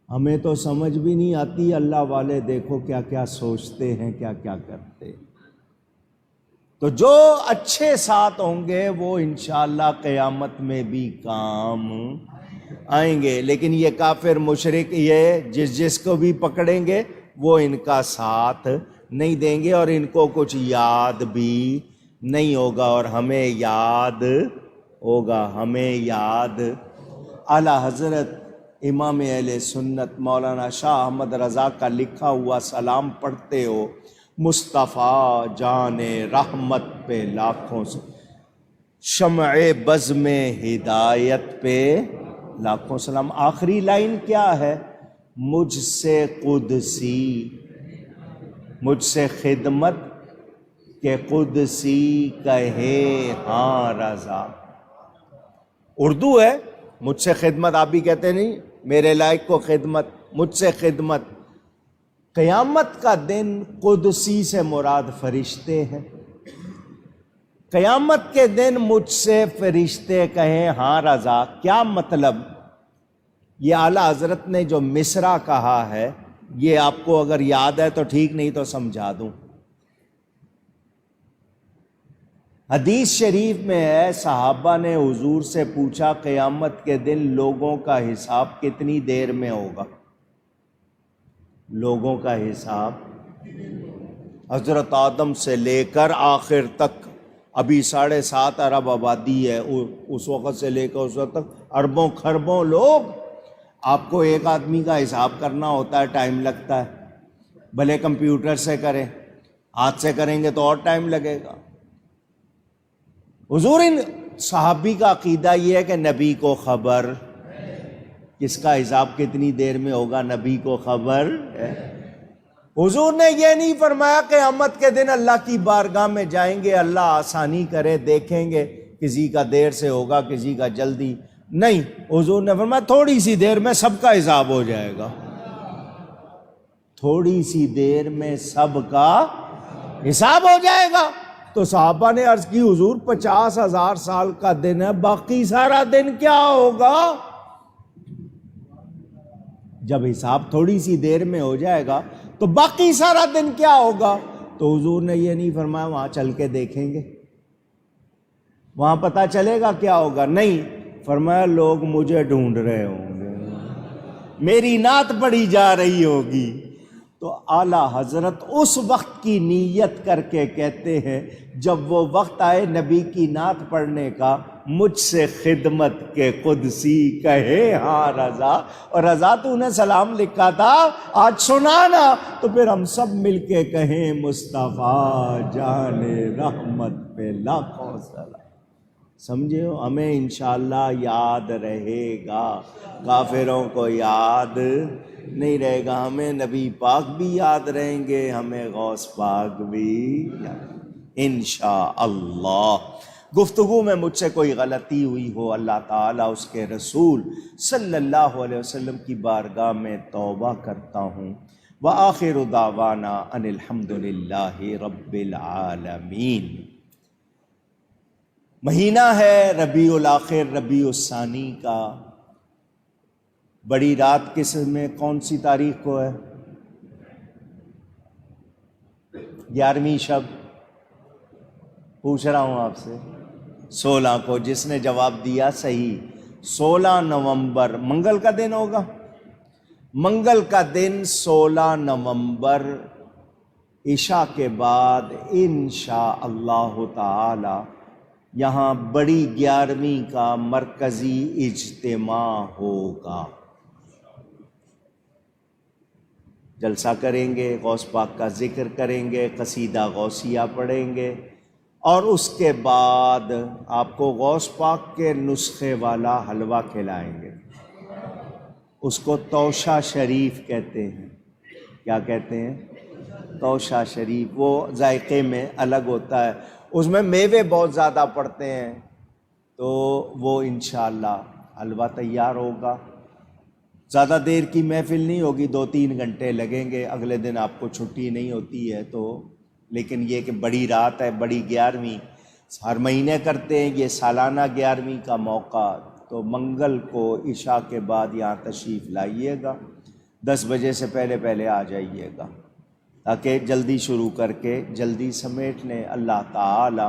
ہمیں تو سمجھ بھی نہیں آتی، اللہ والے دیکھو کیا کیا سوچتے ہیں، کیا کیا کرتے۔ تو جو اچھے ساتھ ہوں گے وہ انشاءاللہ قیامت میں بھی کام آئیں گے، لیکن یہ کافر مشرک یہ جس کو بھی پکڑیں گے وہ ان کا ساتھ نہیں دیں گے، اور ان کو کچھ یاد بھی نہیں ہوگا، اور ہمیں یاد ہوگا، ہمیں یاد۔ اعلیٰ حضرت امام اہل سنت مولانا شاہ احمد رضا کا لکھا ہوا سلام پڑھتے ہو، مصطفیٰ جان رحمت پہ لاکھوں سے، شمع بزم ہدایت پہ لاکھوں سلام۔ آخری لائن کیا ہے؟ مجھ سے قدسی، مجھ سے خدمت کہ قدسی کہے ہاں رضا۔ اردو ہے، مجھ سے خدمت، آپ بھی کہتے نہیں میرے لائق کو خدمت، مجھ سے خدمت۔ قیامت کا دن قدسی سے مراد فرشتے ہیں۔ قیامت کے دن مجھ سے فرشتے کہیں ہاں رضا، کیا مطلب؟ یہ اعلیٰ حضرت نے جو مصرع کہا ہے، یہ آپ کو اگر یاد ہے تو ٹھیک، نہیں تو سمجھا دوں۔ حدیث شریف میں ہے، صحابہ نے حضور سے پوچھا قیامت کے دن لوگوں کا حساب کتنی دیر میں ہوگا؟ لوگوں کا حساب حضرت آدم سے لے کر آخر تک، ابھی 7.5 ارب آبادی ہے، اس وقت سے لے کر اس وقت تک اربوں خربوں لوگ۔ آپ کو ایک آدمی کا حساب کرنا ہوتا ہے، ٹائم لگتا ہے، بھلے کمپیوٹر سے کریں، ہاتھ سے کریں گے تو اور ٹائم لگے گا۔ حضور ان صحابی کا عقیدہ یہ ہے کہ نبی کو خبر، کس کا حساب کتنی دیر میں ہوگا نبی کو خبر ہے۔ حضور نے یہ نہیں فرمایا کہ قیامت کے دن اللہ کی بارگاہ میں جائیں گے، اللہ آسانی کرے، دیکھیں گے کسی کا دیر سے ہوگا کسی کا جلدی، نہیں، حضور نے فرمایا تھوڑی سی دیر میں سب کا حساب ہو جائے گا، تھوڑی سی دیر میں سب کا حساب ہو جائے گا۔ تو صحابہ نے عرض کی حضور 50,000 سال کا دن ہے، باقی سارا دن کیا ہوگا؟ جب حساب تھوڑی سی دیر میں ہو جائے گا تو باقی سارا دن کیا ہوگا؟ تو حضور نے یہ نہیں فرمایا وہاں چل کے دیکھیں گے، وہاں پتہ چلے گا کیا ہوگا، نہیں، فرمایا لوگ مجھے ڈھونڈ رہے ہوں گے، میری نعت پڑھی جا رہی ہوگی۔ تو اعلیٰ حضرت اس وقت کی نیت کر کے کہتے ہیں جب وہ وقت آئے نبی کی نعت پڑھنے کا، مجھ سے خدمت کے قدسی کہے ہاں رضا، اور رضا تو نے سلام لکھا تھا آج سنانا، تو پھر ہم سب مل کے کہیں مصطفیٰ جان رحمت پہ لاکھوں سلام۔ سمجھے ہو؟ ہمیں انشاءاللہ یاد رہے گا، کافروں کو یاد نہیں رہے گا، ہمیں نبی پاک بھی یاد رہیں گے، ہمیں غوث پاک بھی یاد انشاءاللہ۔ گفتگو میں مجھ سے کوئی غلطی ہوئی ہو، اللہ تعالیٰ اس کے رسول صلی اللہ علیہ وسلم کی بارگاہ میں توبہ کرتا ہوں۔ وآخر دعوانا ان الحمد للہ رب العالمین۔ مہینہ ہے ربیع الاخر، ربیع الثانی کا۔ بڑی رات کس میں کون سی تاریخ کو ہے؟ 11ویں شب، پوچھ رہا ہوں آپ سے، 16 کو۔ جس نے جواب دیا صحیح، 16 نومبر منگل کا دن ہوگا، منگل کا دن 16 نومبر عشاء کے بعد انشاءاللہ تعالی یہاں بڑی 11ویں کا مرکزی اجتماع ہوگا، جلسہ کریں گے، غوث پاک کا ذکر کریں گے، قصیدہ غوثیہ پڑھیں گے، اور اس کے بعد آپ کو غوث پاک کے نسخے والا حلوہ کھلائیں گے، اس کو توشہ شریف کہتے ہیں۔ کیا کہتے ہیں؟ توشہ شریف۔ وہ ذائقے میں الگ ہوتا ہے، اس میں میوے بہت زیادہ پڑتے ہیں، تو وہ انشاءاللہ حلوہ تیار ہوگا۔ زیادہ دیر کی محفل نہیں ہوگی، 2-3 گھنٹے لگیں گے، اگلے دن آپ کو چھٹی نہیں ہوتی ہے تو، لیکن یہ کہ بڑی رات ہے، بڑی 11ویں ہر مہینے کرتے ہیں، یہ سالانہ 11ویں کا موقع، تو منگل کو عشاء کے بعد یہاں تشریف لائیے گا، 10 بجے سے پہلے پہلے آ جائیے گا، تاکہ جلدی شروع کر کے جلدی سمیٹ لیں۔ اللہ تعالی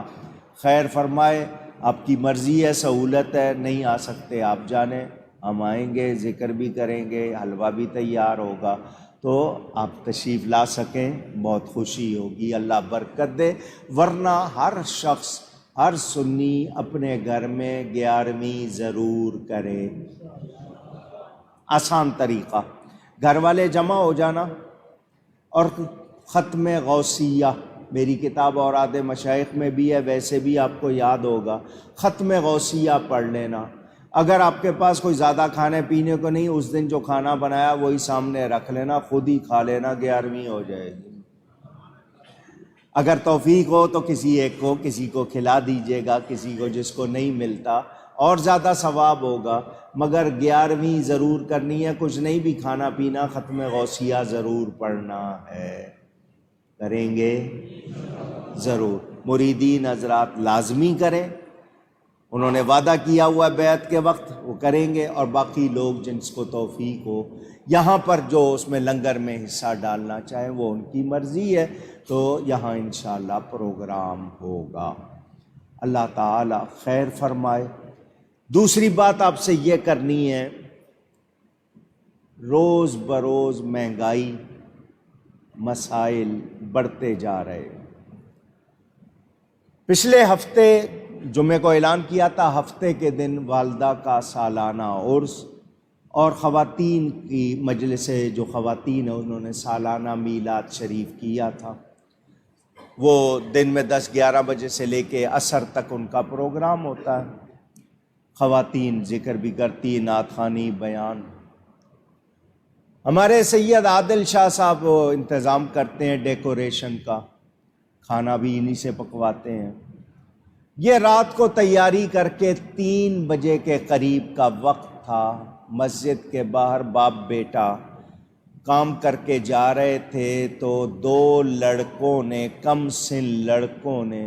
خیر فرمائے، آپ کی مرضی ہے، سہولت ہے، نہیں آ سکتے آپ جانیں، ہم آئیں گے، ذکر بھی کریں گے، حلوہ بھی تیار ہوگا، تو آپ تشریف لا سکیں بہت خوشی ہوگی، اللہ برکت دے۔ ورنہ ہر شخص، ہر سنی اپنے گھر میں 11ویں ضرور کرے، آسان طریقہ، گھر والے جمع ہو جانا، اور ختم غوثیہ میری کتاب اوراد مشائخ میں بھی ہے، ویسے بھی آپ کو یاد ہوگا، ختم غوثیہ پڑھ لینا۔ اگر آپ کے پاس کوئی زیادہ کھانے پینے کو نہیں، اس دن جو کھانا بنایا وہی سامنے رکھ لینا، خود ہی کھا لینا، 11ویں ہو جائے گی۔ اگر توفیق ہو تو کسی ایک کو، کسی کو کھلا دیجیے گا، کسی کو جس کو نہیں ملتا، اور زیادہ ثواب ہوگا، مگر 11ویں ضرور کرنی ہے، کچھ نہیں بھی کھانا پینا، ختم غوثیہ ضرور پڑھنا ہے، کریں گے ضرور۔ مریدین حضرات لازمی کریں، انہوں نے وعدہ کیا ہوا بیعت کے وقت، وہ کریں گے، اور باقی لوگ جن کو توفیق ہو، یہاں پر جو اس میں لنگر میں حصہ ڈالنا چاہیں وہ ان کی مرضی ہے، تو یہاں انشاءاللہ پروگرام ہوگا۔ اللہ تعالی خیر فرمائے۔ دوسری بات آپ سے یہ کرنی ہے، روز بروز مہنگائی، مسائل بڑھتے جا رہے۔ پچھلے ہفتے جمعے کو اعلان کیا تھا، ہفتے کے دن والدہ کا سالانہ عرس، اور خواتین کی مجلس جو خواتین ہیں انہوں نے سالانہ میلاد شریف کیا تھا، وہ دن میں 10-11 بجے سے لے کے عصر تک ان کا پروگرام ہوتا ہے، خواتین ذکر بھی کرتی، نعت خوانی، بیان۔ ہمارے سید عادل شاہ صاحب وہ انتظام کرتے ہیں ڈیکوریشن کا، کھانا بھی انہی سے پکواتے ہیں۔ یہ رات کو تیاری کر کے 3 بجے کے قریب کا وقت تھا، مسجد کے باہر باپ بیٹا کام کر کے جا رہے تھے تو 2 لڑکوں نے، کم سن لڑکوں نے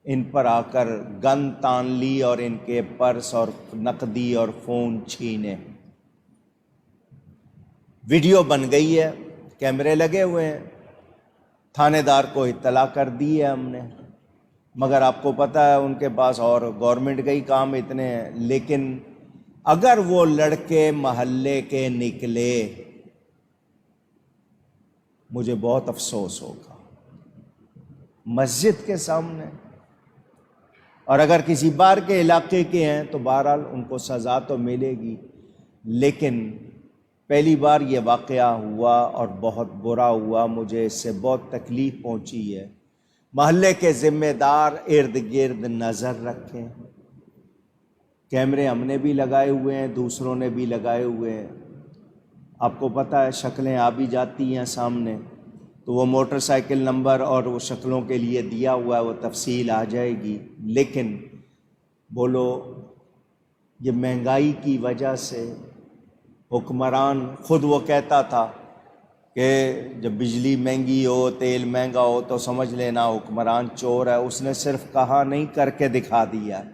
ان پر آ کر گن تان لی اور ان کے پرس اور نقدی اور فون چھینے۔ ویڈیو بن گئی ہے، کیمرے لگے ہوئے ہیں، تھانے دار کو اطلاع کر دی ہے ہم نے، مگر آپ کو پتہ ہے ان کے پاس اور گورنمنٹ کے ہی کام اتنے ہیں۔ لیکن اگر وہ لڑکے محلے کے نکلے مجھے بہت افسوس ہوگا، مسجد کے سامنے، اور اگر کسی باہر کے علاقے کے ہیں تو بہرحال ان کو سزا تو ملے گی، لیکن پہلی بار یہ واقعہ ہوا اور بہت برا ہوا، مجھے اس سے بہت تکلیف پہنچی ہے۔ محلے کے ذمہ دار ارد گرد نظر رکھیں، کیمرے ہم نے بھی لگائے ہوئے ہیں، دوسروں نے بھی لگائے ہوئے ہیں، آپ کو پتہ ہے شکلیں آ بھی جاتی ہیں سامنے، تو وہ موٹر سائیکل نمبر اور وہ شکلوں کے لیے دیا ہوا ہے، وہ تفصیل آ جائے گی۔ لیکن بولو یہ مہنگائی کی وجہ سے حکمران، خود وہ کہتا تھا کہ جب بجلی مہنگی ہو، تیل مہنگا ہو تو سمجھ لینا حکمران چور ہے۔ اس نے صرف کہا نہیں، کر کے دکھا دیا ہے،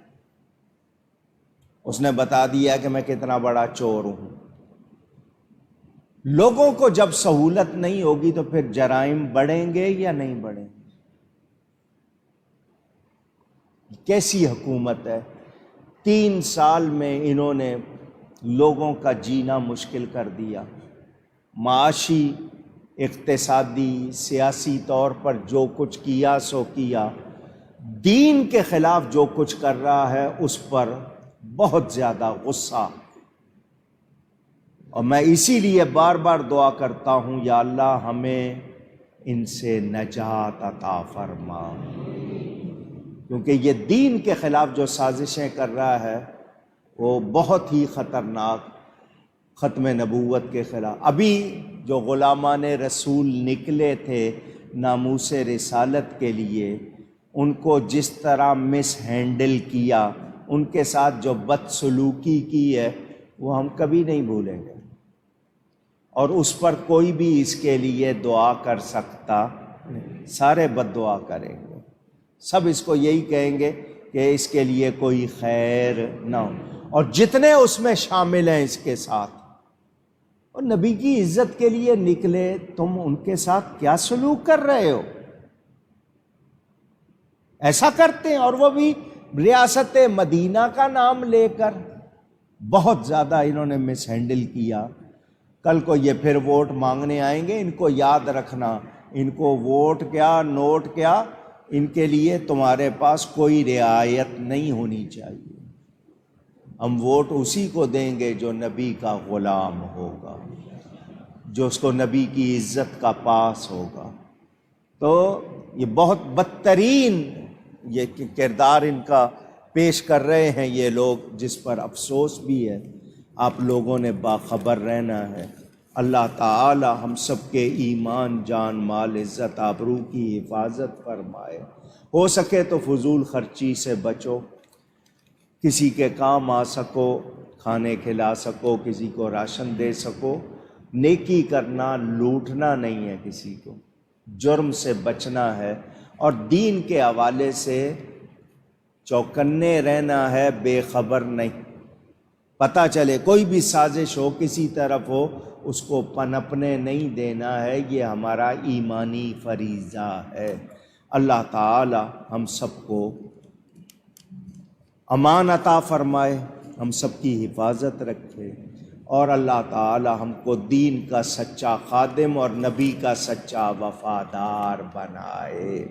اس نے بتا دیا کہ میں کتنا بڑا چور ہوں۔ لوگوں کو جب سہولت نہیں ہوگی تو پھر جرائم بڑھیں گے یا نہیں بڑھیں گے؟ کیسی حکومت ہے؟ 3 سال میں انہوں نے لوگوں کا جینا مشکل کر دیا، معاشی، اقتصادی، سیاسی طور پر جو کچھ کیا سو کیا، دین کے خلاف جو کچھ کر رہا ہے اس پر بہت زیادہ غصہ، اور میں اسی لیے بار بار دعا کرتا ہوں یا اللہ ہمیں ان سے نجات عطا فرما، کیونکہ یہ دین کے خلاف جو سازشیں کر رہا ہے وہ بہت ہی خطرناک، ختم نبوت کے خلاف۔ ابھی جو غلامان رسول نکلے تھے ناموس رسالت کے لیے، ان کو جس طرح مس ہینڈل کیا، ان کے ساتھ جو بدسلوکی کی ہے وہ ہم کبھی نہیں بھولیں گے، اور اس پر کوئی بھی اس کے لیے دعا کر سکتا نہیں، سارے بد دعا کریں گے، سب اس کو یہی کہیں گے کہ اس کے لیے کوئی خیر نہ ہو، اور جتنے اس میں شامل ہیں اس کے ساتھ، اور نبی کی عزت کے لیے نکلے، تم ان کے ساتھ کیا سلوک کر رہے ہو؟ ایسا کرتے ہیں، اور وہ بھی ریاست مدینہ کا نام لے کر۔ بہت زیادہ انہوں نے مس ہینڈل کیا۔ کل کو یہ پھر ووٹ مانگنے آئیں گے، ان کو یاد رکھنا، ان کو ووٹ کیا، نوٹ کیا، ان کے لیے تمہارے پاس کوئی رعایت نہیں ہونی چاہیے۔ ہم ووٹ اسی کو دیں گے جو نبی کا غلام ہوگا، جو اس کو نبی کی عزت کا پاس ہوگا۔ تو یہ بہت بدترین یہ کردار ان کا پیش کر رہے ہیں یہ لوگ، جس پر افسوس بھی ہے۔ آپ لوگوں نے باخبر رہنا ہے۔ اللہ تعالی ہم سب کے ایمان، جان، مال، عزت، آبرو کی حفاظت فرمائے۔ ہو سکے تو فضول خرچی سے بچو، کسی کے کام آ سکو، کھانے کھلا سکو، کسی کو راشن دے سکو، نیکی کرنا، لوٹنا نہیں ہے کسی کو، جرم سے بچنا ہے، اور دین کے حوالے سے چوکنے رہنا ہے، بے خبر نہیں۔ پتہ چلے کوئی بھی سازش ہو کسی طرف ہو، اس کو پنپنے نہیں دینا ہے، یہ ہمارا ایمانی فریضہ ہے۔ اللہ تعالی ہم سب کو امان عطا فرمائے، ہم سب کی حفاظت رکھے، اور اللہ تعالی ہم کو دین کا سچا خادم اور نبی کا سچا وفادار بنائے۔